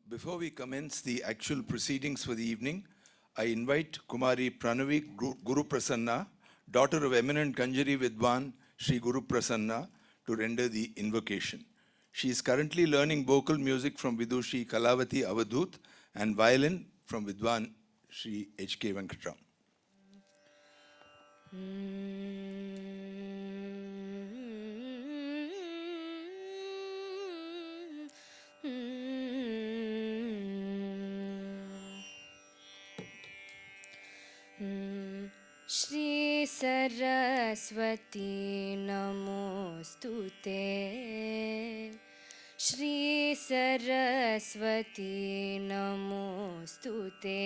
Before we commence the actual proceedings for the evening, I invite Kumari Pranavi Guru Prasanna, daughter of eminent Kanjari Vidwan Sri Guru Prasanna, to render the invocation. She is currently learning vocal music from Vidushi Kalavati Avadhut and violin from Vidwan Sri H.K.Venkatram. Shri Saraswati Namostute. Shri Saraswati Namostute.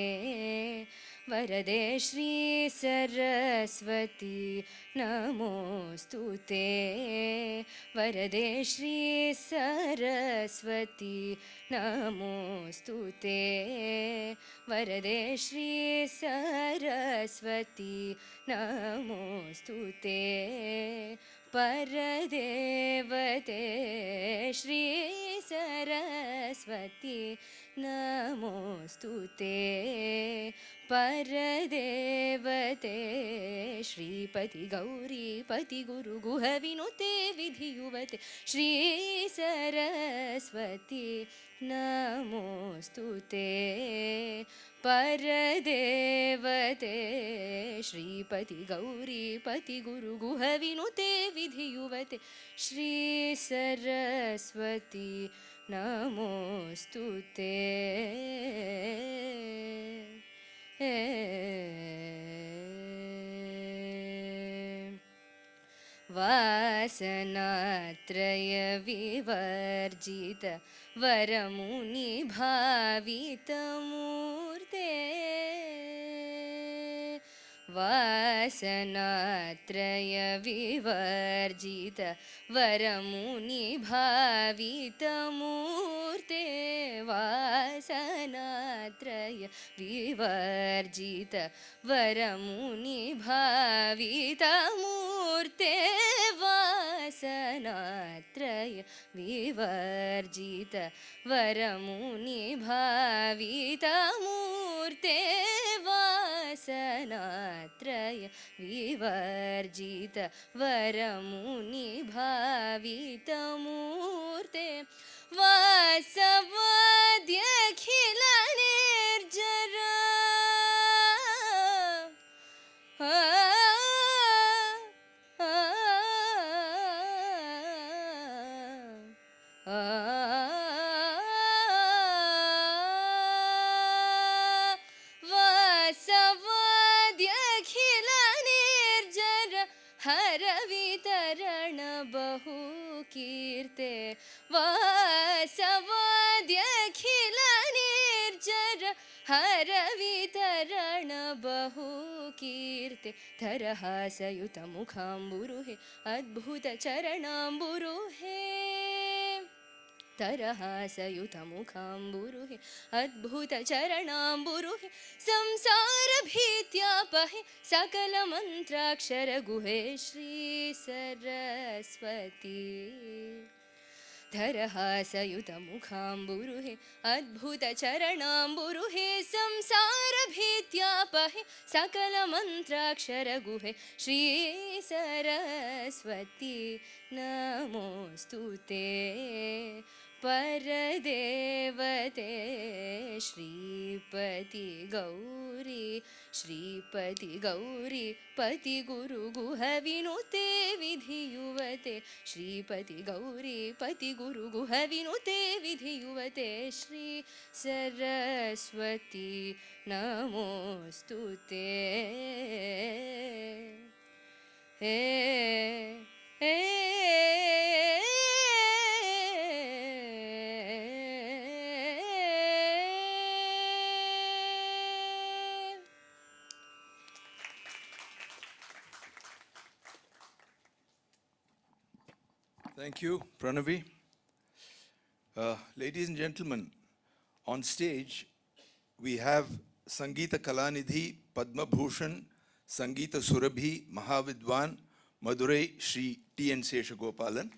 Varade Shri Saraswati Namostute. Varade Shri Saraswati Namostute. Varade Shri Saraswati Namostute. Paradevate Shri Saraswati Namostute. Paradevate Shripati Gauri Pati Guru Guha Vinute Vidhiyuvate Shri Saraswati Namostute. Paradevate Shripati Gauri Pati Guru Guha Vinute Vidhiyuvate Shri Saraswati Namostute. Vasanatraya vivarjita varamuni bhavita murte. Vasanatraya vivarjita varamuni bhavita murte. Vasanatraya vivarjita varamuni bhavita murte. Vasanatraya vivarjita varamuni bhavita murte. Vasanatraya vivarjita varamuni bhavita murte. Vasavadyakhila nirjara. Vasavadyakhila nirjara haravitarana bahu kirte. Vasavadyakhila nirjara haravitarana bahu kirte. Dharahasayuta mukhamburuhe adbhuta charanamburuhe. Tarahasayuta mukhamburuhe adbhuta charanamburuhe. Samsara bhityapahe sakala mantrakshara guhe Shri Saraswati. Dharahasayuta mukhamburuhe adbhuta charanamburuhe. Samsara bhityapahe sakala mantrakshara guhe Shri Saraswati Namostute. Paradevate Shripati Gauri Shripati Gauri Pati Guru Guha Vinute Vidhiyuvate Shripati Gauri Pati Guru Guha Vinute Vidhiyuvate Shri Saraswati Namostute. Thank you, Pranavi. Ladies and gentlemen, on stage we have Sangeeta Kalanidhi Padma Bhushan Sangeeta Surabhi Mahavidwan Madurai Sri.T.N. Seshagopalan.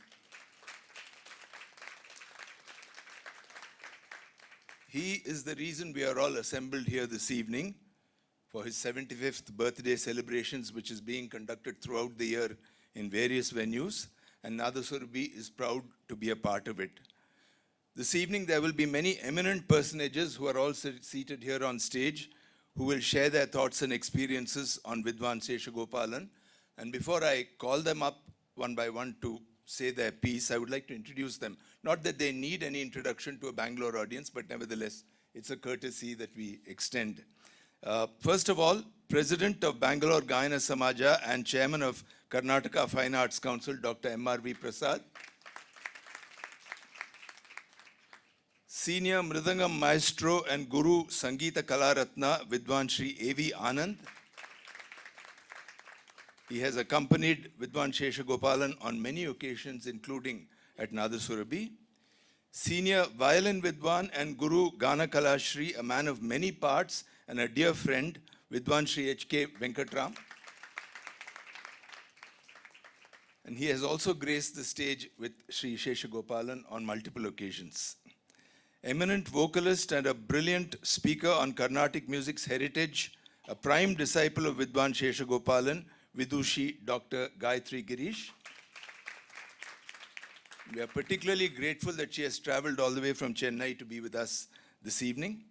He is the reason we are all assembled here this evening for his 75th birthday celebrations, which is being conducted throughout the year in various venues, and Nadasurabhi is proud to be a part of it. This evening, there will be many eminent personages who are all seated here on stage who will share their thoughts and experiences on Vidwan Sri.T.N.Seshagopalan. And before I call them up one by one to say their piece, I would like to introduce them. Not that they need any introduction to a Bangalore audience, but nevertheless, it's a courtesy that we extend. First of all, President of Bangalore Gayana Samaj and Chairman of Karnataka Fine Arts Council, Dr. M.R.V.Prasad. Senior mridangam maestro and Guru Sangeeta Kalaratna, Vidwan Sri.A.V. Anand. He has accompanied Vidwan Sri.T.N.Seshagopalan on many occasions, including at Nadasurabhi. Senior violin Vidwan and Guru Gana Kala Sree, a man of many parts and a dear friend, Vidwan Sri H.K.Venkatram. And he has also graced the stage with Sri Seshagopalan on multiple occasions. Eminent vocalist and a brilliant speaker on Carnatic music's heritage, a prime disciple of Vidwan Sri.T.N.Seshagopalan, Vidushi, Dr. Gayathri Girish. We are particularly grateful that she has traveled all the way from Chennai to be with us this evening.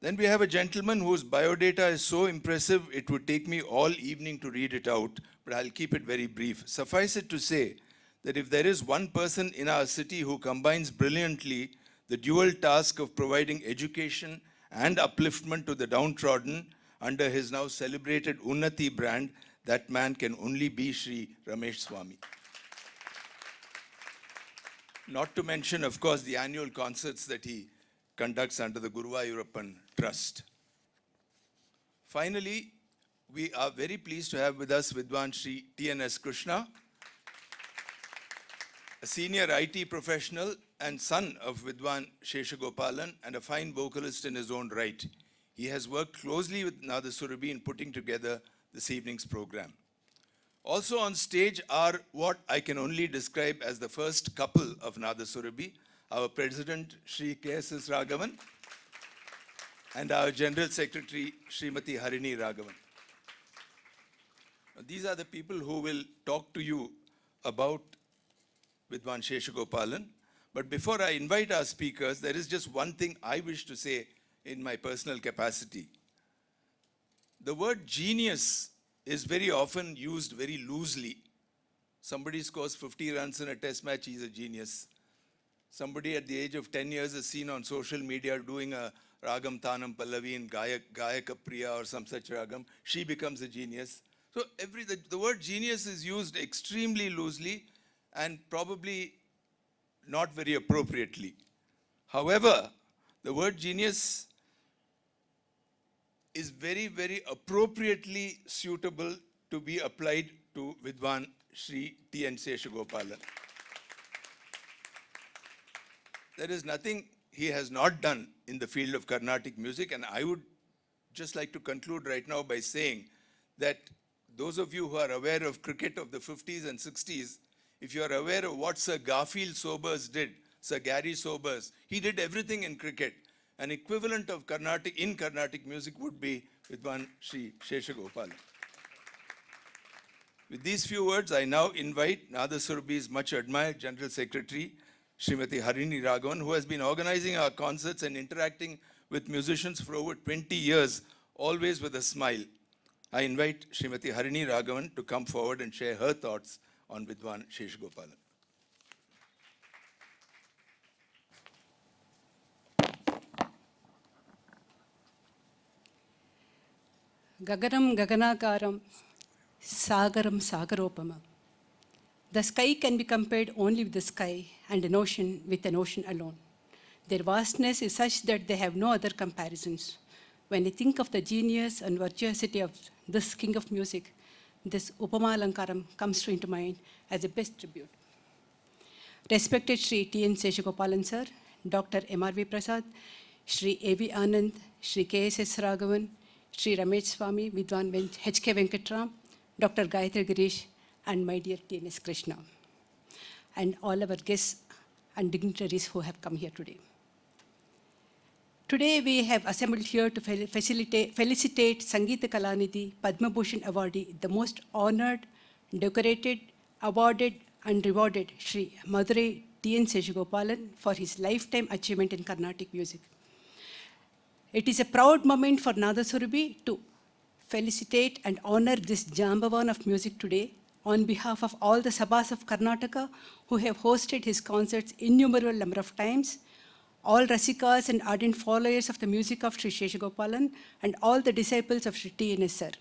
Then we have a gentleman whose biodata is so impressive, it would take me all evening to read it out, but I'll keep it very brief. Suffice it to say that if there is one person in our city who combines brilliantly the dual task of providing education and upliftment to the downtrodden under his now celebrated Unnati brand, that man can only be Sri Ramesh Swamy. Not to mention, of course, the annual concerts that he conducts under the Guruvayurappan Trust. Finally, we are very pleased to have with us Vidwan Sri.T.N.Seshagopalan, a senior IT professional and son of Vidwan Sri.T.N.Seshagopalan and a fine vocalist in his own right. He has worked closely with Nadasurabhi in putting together this evening's program. Also on stage are what I can only describe as the first couple of Nadasurabhi, our President, Sri K.S.S. Raghavan, and our General Secretary, Srimati Harini Raghavan. Now, these are the people who will talk to you about Vidwan Sri.T.N.Seshagopalan. But before I invite our speakers, there is just one thing I wish to say in my personal capacity. The word genius is very often used very loosely. Somebody scores 50 runs in a test match, he's a genius. Somebody at the age of 10 years is seen on social media doing a Ragam Tanam Pallavi in Gayaka Priya or some such Ragam. She becomes a genius. So the word genius is used extremely loosely and probably not very appropriately. However, the word genius is very, very appropriately suitable to be applied to Vidwan Sri.T.N.Seshagopalan. There is nothing he has not done in the field of Carnatic music, and I would just like to conclude right now by saying that those of you who are aware of cricket of the 50s and 60s, if you are aware of what Sir Garfield Sobers did, Sir Gary Sobers, he did everything in cricket. An equivalent of Carnatic music would be Vidwan Sri.T.N.Seshagopalan. With these few words, I now invite Nadasurabhi's much admired General Secretary, Srimati Harini Raghavan, who has been organizing our concerts and interacting with musicians for over 20 years, always with a smile. I invite Srimati Harini Raghavan to come forward and share her thoughts on Vidwan Sri.T.N.Seshagopalan. Gaganam Gaganakaram, Sagaram Sagaropama. The sky can be compared only with the sky and an ocean with an ocean alone. Their vastness is such that they have no other comparisons. When I think of the genius and virtuosity of this king of music, this Upama Alankaram comes into mind as a best tribute. Respected Sri.T.N.Seshagopalan sir, Dr. M.R.V.Prasad, Sri A.V. Anand, Sri K.S.S. Raghavan, Sri Ramesh Swamy, Vidwan H.K.Venkatram, Dr. Gayathri Girish, and my dear T.N.S. Krishna, and all our guests and dignitaries who have come here today. Today we have assembled here to felicitate Sangeeta Kalanidhi, Padma Bhushan awardee, the most honored, decorated, awarded and rewarded Sri Madurai T.N.Seshagopalan for his lifetime achievement in Carnatic music. It is a proud moment for Nadasurabhi to felicitate and honor this Jambavan of music today on behalf of all the Sabhas of Karnataka who have hosted his concerts innumerable number of times, all Rasikas and ardent followers of the music of Sri Seshagopalan, and all the disciples of Sri.T.N.S. Sir.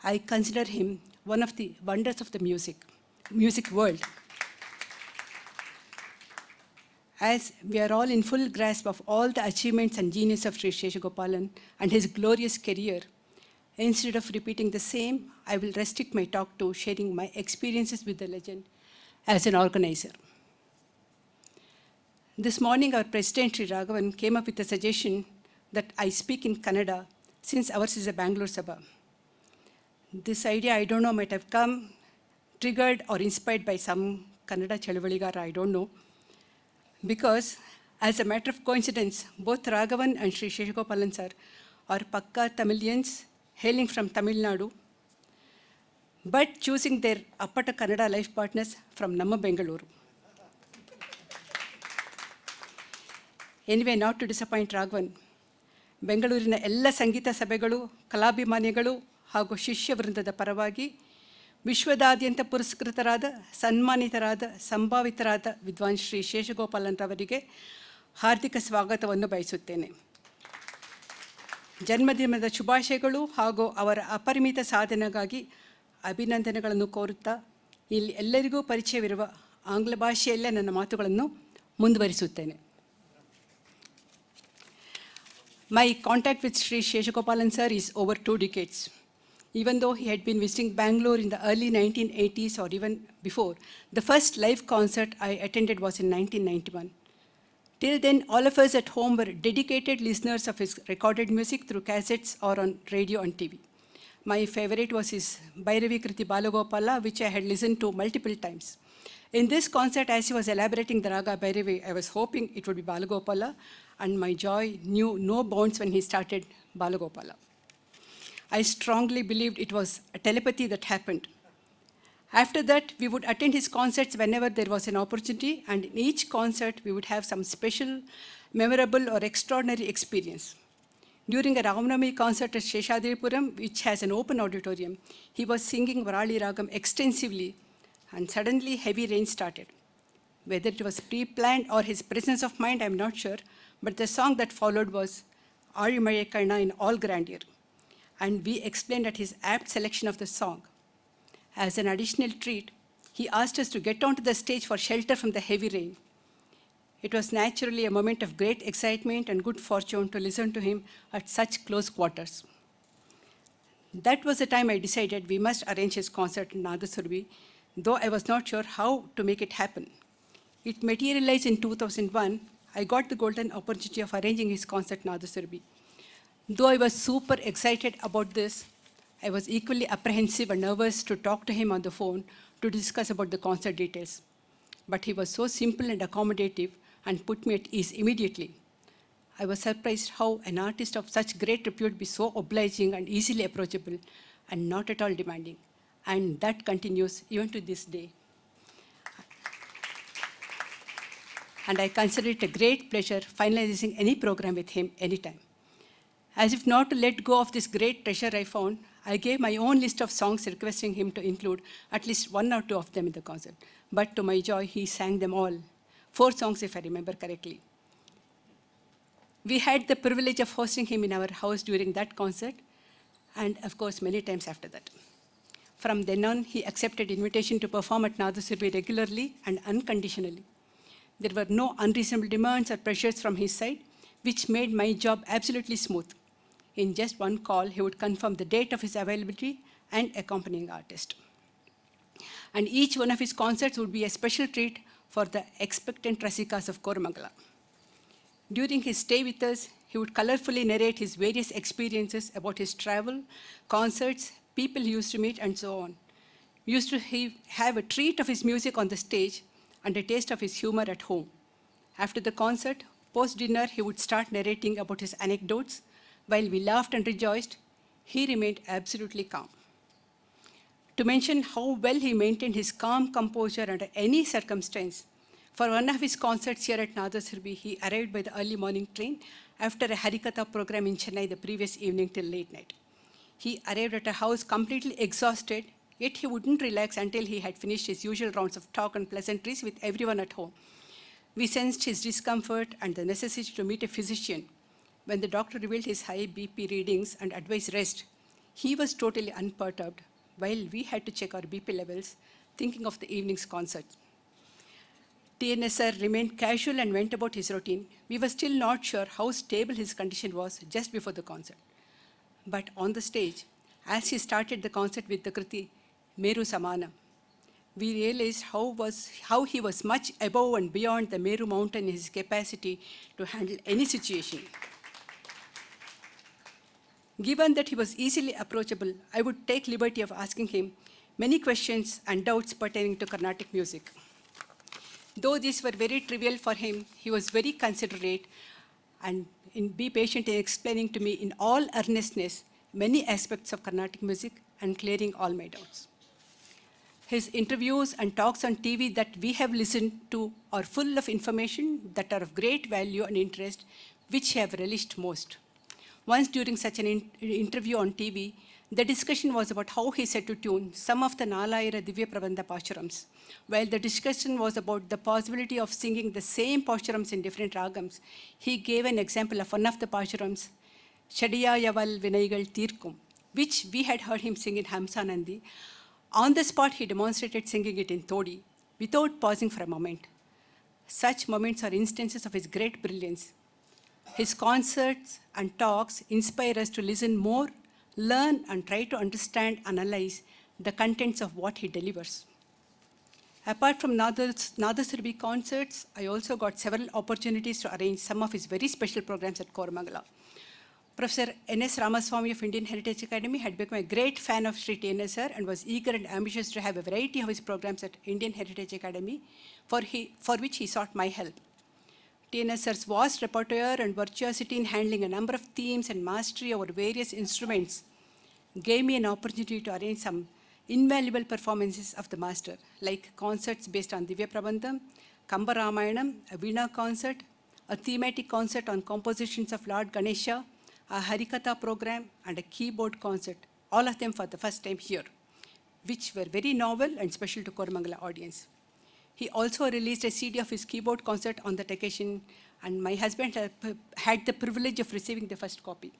I consider him one of the wonders of the music world. As we are all in full grasp of all the achievements and genius of Sri Seshagopalan and his glorious career, instead of repeating the same, I will restrict my talk to sharing my experiences with the legend as an organizer. This morning, our President, Sri Raghavan, came up with a suggestion that I speak in Kannada, since ours is a Bangalore Sabha. This idea, I don't know, might have come triggered or inspired by some Kannada Chalavaligar, I don't know. Because, as a matter of coincidence, both Raghavan and Sri Seshagopalan sir are Pakka Tamilians hailing from Tamil Nadu, but choosing their Appata Kannada life partners from Namma Bangalore. Anyway, not to disappoint Raghavan, ಬೆಂಗಳೂರಿನ ಎಲ್ಲ ಸಂಗೀತ ಸಭೆಗಳು, ಕಲಾಭಿಮಾನಿಗಳು ಹಾಗೂ ಶಿಷ್ಯ ವೃಂದದ ಪರವಾಗಿ ವಿಶ್ವದಾದ್ಯಂತ ಪುರಸ್ಕೃತರಾದ, ಸನ್ಮಾನಿತರಾದ, ಸಂಭಾವಿತರಾದ ವಿದ್ವಾನ್ ಶ್ರೀ ಶೇಷಗೋಪಾಲನ್ ರವರಿಗೆ ಹಾರ್ದಿಕ ಸ್ವಾಗತವನ್ನು ಬಯಸುತ್ತೇನೆ. ಜನ್ಮದಿನದ ಶುಭಾಶಯಗಳು ಹಾಗೂ ಅವರ ಅಪರಿಮಿತ ಸಾಧನೆಗಾಗಿ ಅಭಿನಂದನೆಗಳನ್ನು ಕೋರುತ್ತಾ ಇಲ್ಲಿ ಎಲ್ಲರಿಗೂ ಪರಿಚಯವಿರುವ ಆಂಗ್ಲ ಭಾಷೆಯಲ್ಲೇ ನನ್ನ ಮಾತುಗಳನ್ನು ಮುಂದುವರಿಸುತ್ತೇನೆ. My contact with Sri Seshagopalan sir is over 2 decades. Even though he had been visiting Bangalore in the early 1980s or even before, the first live concert I attended was in 1991. Till then, all of us at home were dedicated listeners of his recorded music through cassettes or on radio and TV. My favorite was his Bhairavi Kriti Balagopala, which I had listened to multiple times. In this concert, as he was elaborating the Raga Bhairavi, I was hoping it would be Balagopala, and my joy knew no bounds when he started Balagopala. I strongly believed it was a telepathy that happened. After that, we would attend his concerts whenever there was an opportunity, and in each concert, we would have some special, memorable, or extraordinary experience. During a Ramanami concert at Sheshadripuram, which has an open auditorium, he was singing Varali Ragam extensively, and suddenly heavy rain started. Whether it was pre-planned or his presence of mind, I'm not sure, but the song that followed was Arimaye Karna in all grandeur. And we explained at his apt selection of the song. As an additional treat, he asked us to get onto the stage for shelter from the heavy rain. It was naturally a moment of great excitement and good fortune to listen to him at such close quarters. That was the time I decided we must arrange his concert in Nadasurabhi, though I was not sure how to make it happen. It materialized in 2001. I got the golden opportunity of arranging his concert in Nadasurabhi. Though I was super excited about this, I was equally apprehensive and nervous to talk to him on the phone to discuss about the concert details. But he was so simple and accommodative and put me at ease immediately. I was surprised how an artist of such great repute be so obliging and easily approachable and not at all demanding. And that continues even to this day. And I consider it a great pleasure finalizing any program with him anytime. As if not to let go of this great treasure I found, I gave my own list of songs requesting him to include at least 1 or 2 of them in the concert. But to my joy, he sang them all. 4 songs, if I remember correctly. We had the privilege of hosting him in our house during that concert, and of course, many times after that. From then on, he accepted invitation to perform at Nadasurabhi regularly and unconditionally. There were no unreasonable demands or pressures from his side, which made my job absolutely smooth. In just one call, he would confirm the date of his availability and accompanying artist. And each one of his concerts would be a special treat for the expectant Rasikas of Koramangala. During his stay with us, he would colorfully narrate his various experiences about his travel, concerts, people he used to meet, and so on. We used to have a treat of his music on the stage and a taste of his humor at home. After the concert, Post-dinner, he would start narrating about his anecdotes. While we laughed and rejoiced, he remained absolutely calm. To mention how well he maintained his calm composure under any circumstance, for one of his concerts here at Nadasurabhi, he arrived by the early morning train after a Harikatha program in Chennai the previous evening till late night. He arrived at a house completely exhausted, yet he wouldn't relax until he had finished his usual rounds of talk and pleasantries with everyone at home. We sensed his discomfort and the necessity to meet a physician. When the doctor revealed his high BP readings and advised rest, he was totally unperturbed, while we had to check our BP levels, thinking of the evening's concert. T.N.S. sir remained casual and went about his routine. We were still not sure how stable his condition was just before the concert. But on the stage, as he started the concert with the Kriti, Meru Samana, we realized how he was much above and beyond the Meru mountain in his capacity to handle any situation. Given that he was easily approachable, I would take liberty of asking him many questions and doubts pertaining to Carnatic music. Though these were very trivial for him, he was very considerate and be patient in explaining to me in all earnestness many aspects of Carnatic music and clearing all my doubts. His interviews and talks on TV that we have listened to are full of information that are of great value and interest, which I have relished most. Once during such an interview on TV, the discussion was about how he set to tune some of the Nalayira Divya Prabandha Pasturams. While the discussion was about the possibility of singing the same Pasturams in different ragams, he gave an example of one of the Pasturams, Shadiyayaval Vinaigal Tirkum, which we had heard him sing in Hamsanandi. On the spot, he demonstrated singing it in Todi, without pausing for a moment. Such moments are instances of his great brilliance. His concerts and talks inspire us to listen more, learn, and try to understand, analyze the contents of what he delivers. Apart from Nadasurabhi concerts, I also got several opportunities to arrange some of his very special programs at Koramangala. Professor N.S. Ramaswamy of Indian Heritage Academy had become a great fan of Sri.T.N.S. sir and was eager and ambitious to have a variety of his programs at Indian Heritage Academy, for which he sought my help. T.N.S. sir's vast repertoire and virtuosity in handling a number of themes and mastery over various instruments gave me an opportunity to arrange some invaluable performances of the master, like concerts based on Divya Prabandham, Kamba Ramayanam, a Veena concert, a thematic concert on compositions of Lord Ganesha, a Harikatha program, and a keyboard concert, all of them for the first time here, which were very novel and special to Koramangala audience. He also released a CD of his keyboard concert on that occasion, and my husband had the privilege of receiving the first copy.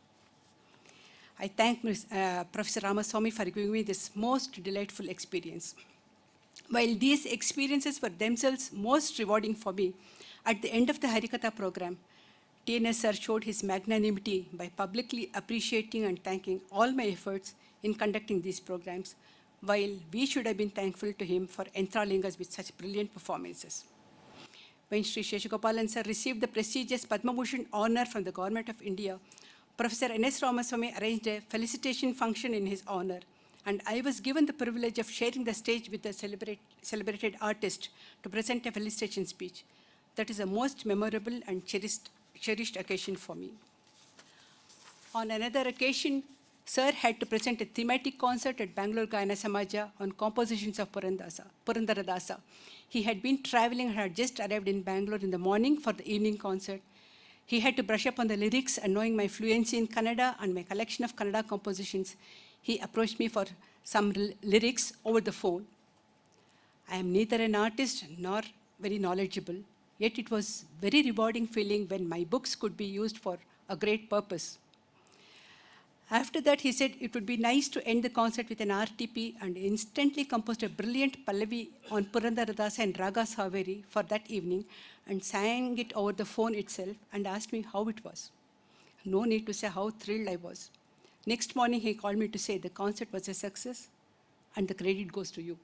I thank Professor Ramaswamy for giving me this most delightful experience. While these experiences were themselves most rewarding for me, at the end of the Harikatha program, T.N.S. sir showed his magnanimity by publicly appreciating and thanking all my efforts in conducting these programs, while we should have been thankful to him for enthralling us with such brilliant performances. When Sri Sheshagopalan sir received the prestigious Padma Bhushan honor from the Government of India, Professor N.S. Ramaswamy arranged a felicitation function in his honor, and I was given the privilege of sharing the stage with the celebrated artist to present a felicitation speech. That is a most memorable and cherished occasion for me. On another occasion, Sir had to present a thematic concert at Bangalore Gayana Samaj on compositions of Purandaradasa. He had been traveling and had just arrived in Bangalore in the morning for the evening concert. He had to brush up on the lyrics, and knowing my fluency in Kannada and my collection of Kannada compositions, he approached me for some lyrics over the phone. I am neither an artist nor very knowledgeable, yet it was very rewarding feeling when my books could be used for a great purpose. After that, he said it would be nice to end the concert with an RTP, and instantly composed a brilliant Pallavi on Purandaradasa and Raga Saveri for that evening and sang it over the phone itself and asked me how it was. No need to say how thrilled I was. Next morning, he called me to say the concert was a success and the credit goes to you.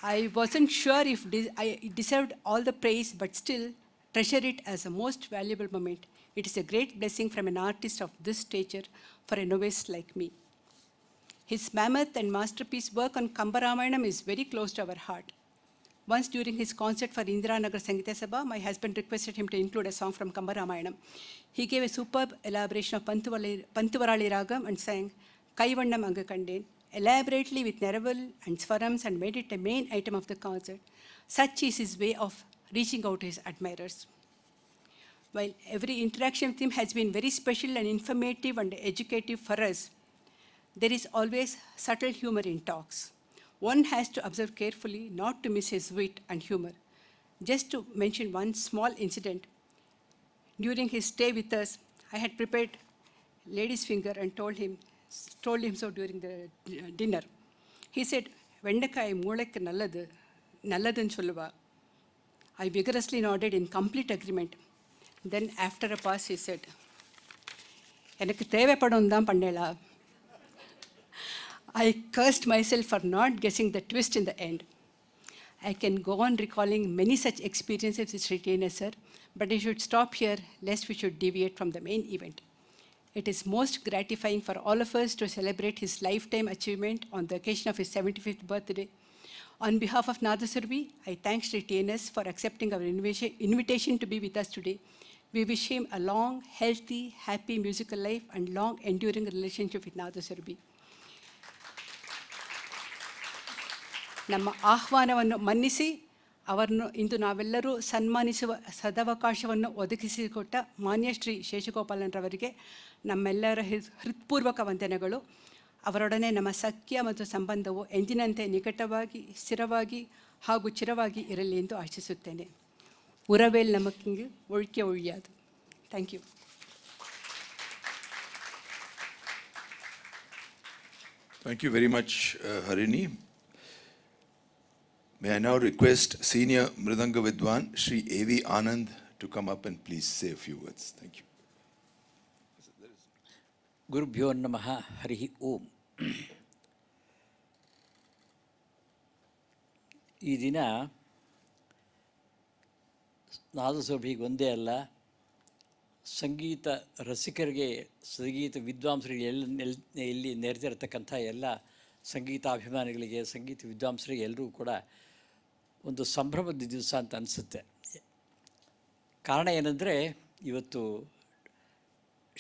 I wasn't sure if it deserved all the praise, but still treasure it as a most valuable moment. It is a great blessing from an artist of this stature for a novice like me. His mammoth and masterpiece work on Kamba Ramayanam is very close to our heart. Once during his concert for Indiranagar Sangeeta Sabha, my husband requested him to include a song from Kamba Ramayanam. He gave a superb elaboration of Pantuvarali Ragam and sang Kaivannam Anga Kanden, elaborately with Neraval and Swarams, and made it a main item of the concert. Such is his way of reaching out to his admirers. While every interaction with him has been very special and informative and educative for us, there is always subtle humor in talks. One has to observe carefully not to miss his wit and humor. Just to mention one small incident, during his stay with us, I had prepared lady's finger and told him so during the dinner. He said, "Vendakai moolekku nalladu, nalladun solluva." I vigorously nodded in complete agreement. Then after a pause, he said, "Enakku thevapadum dhaan pannela." I cursed myself for not guessing the twist in the end. I can go on recalling many such experiences with Sri.T.N.S. sir, but I should stop here lest we should deviate from the main event. It is most gratifying for all of us to celebrate his lifetime achievement on the occasion of his 75th birthday. On behalf of Nadasurabhi, I thank Sri.T.N.S. for accepting our invitation to be with us today. We wish him a long, healthy, happy musical life and long enduring relationship with Nadasurabhi. ನಮ್ಮ ಆಹ್ವಾನವನ್ನು ಮನ್ನಿಸಿ ಅವರನ್ನು ಇಂದು ನಾವೆಲ್ಲರೂ ಸನ್ಮಾನಿಸುವ ಸದವಕಾಶವನ್ನು ಒದಗಿಸಿಕೊಟ್ಟ ಮಾನ್ಯ ಶ್ರೀ ಶೇಷಗೋಪಾಲನ್ರವರಿಗೆ ನಮ್ಮೆಲ್ಲರ ಹೃತ್ಪೂರ್ವಕ ವಂದನೆಗಳು. ಅವರೊಡನೆ ನಮ್ಮ ಸಖ್ಯ ಮತ್ತು ಸಂಬಂಧವು ಎಂದಿನಂತೆ ನಿಕಟವಾಗಿ, ಸ್ಥಿರವಾಗಿ ಹಾಗೂ ಚಿರವಾಗಿ ಇರಲಿ ಎಂದು ಆಶಿಸುತ್ತೇನೆ. ಉರವೇಲ್ ನಮಕಿಂಗ್ ಒಳ್ಕೆ ಒಳ್ಳೆಯದು. Thank you. Thank you very much, Harini. May I now request Senior Mridanga Vidwan Sri.A.V. Anand to come up and please say a few words. Thank you. Gurubhyo Namaha Harihi Om. ಈ ದಿನ ನಾದಸುರಭಿಗೆ ಒಂದೇ ಅಲ್ಲ, ಸಂಗೀತ ರಸಿಕರಿಗೆ, ಸಂಗೀತ ವಿದ್ವಾಂಸರಿಗೆ ಎಲ್ಲಿ ನೆರೆದಿರತಕ್ಕಂಥ ಎಲ್ಲ ಸಂಗೀತಾಭಿಮಾನಿಗಳಿಗೆ, ಸಂಗೀತ ವಿದ್ವಾಂಸರಿಗೆ ಎಲ್ಲರೂ ಕೂಡ ಒಂದು ಸಂಭ್ರಮದ ದಿವಸ ಅಂತ ಅನಿಸುತ್ತೆ. ಕಾರಣ ಏನಂದರೆ, ಇವತ್ತು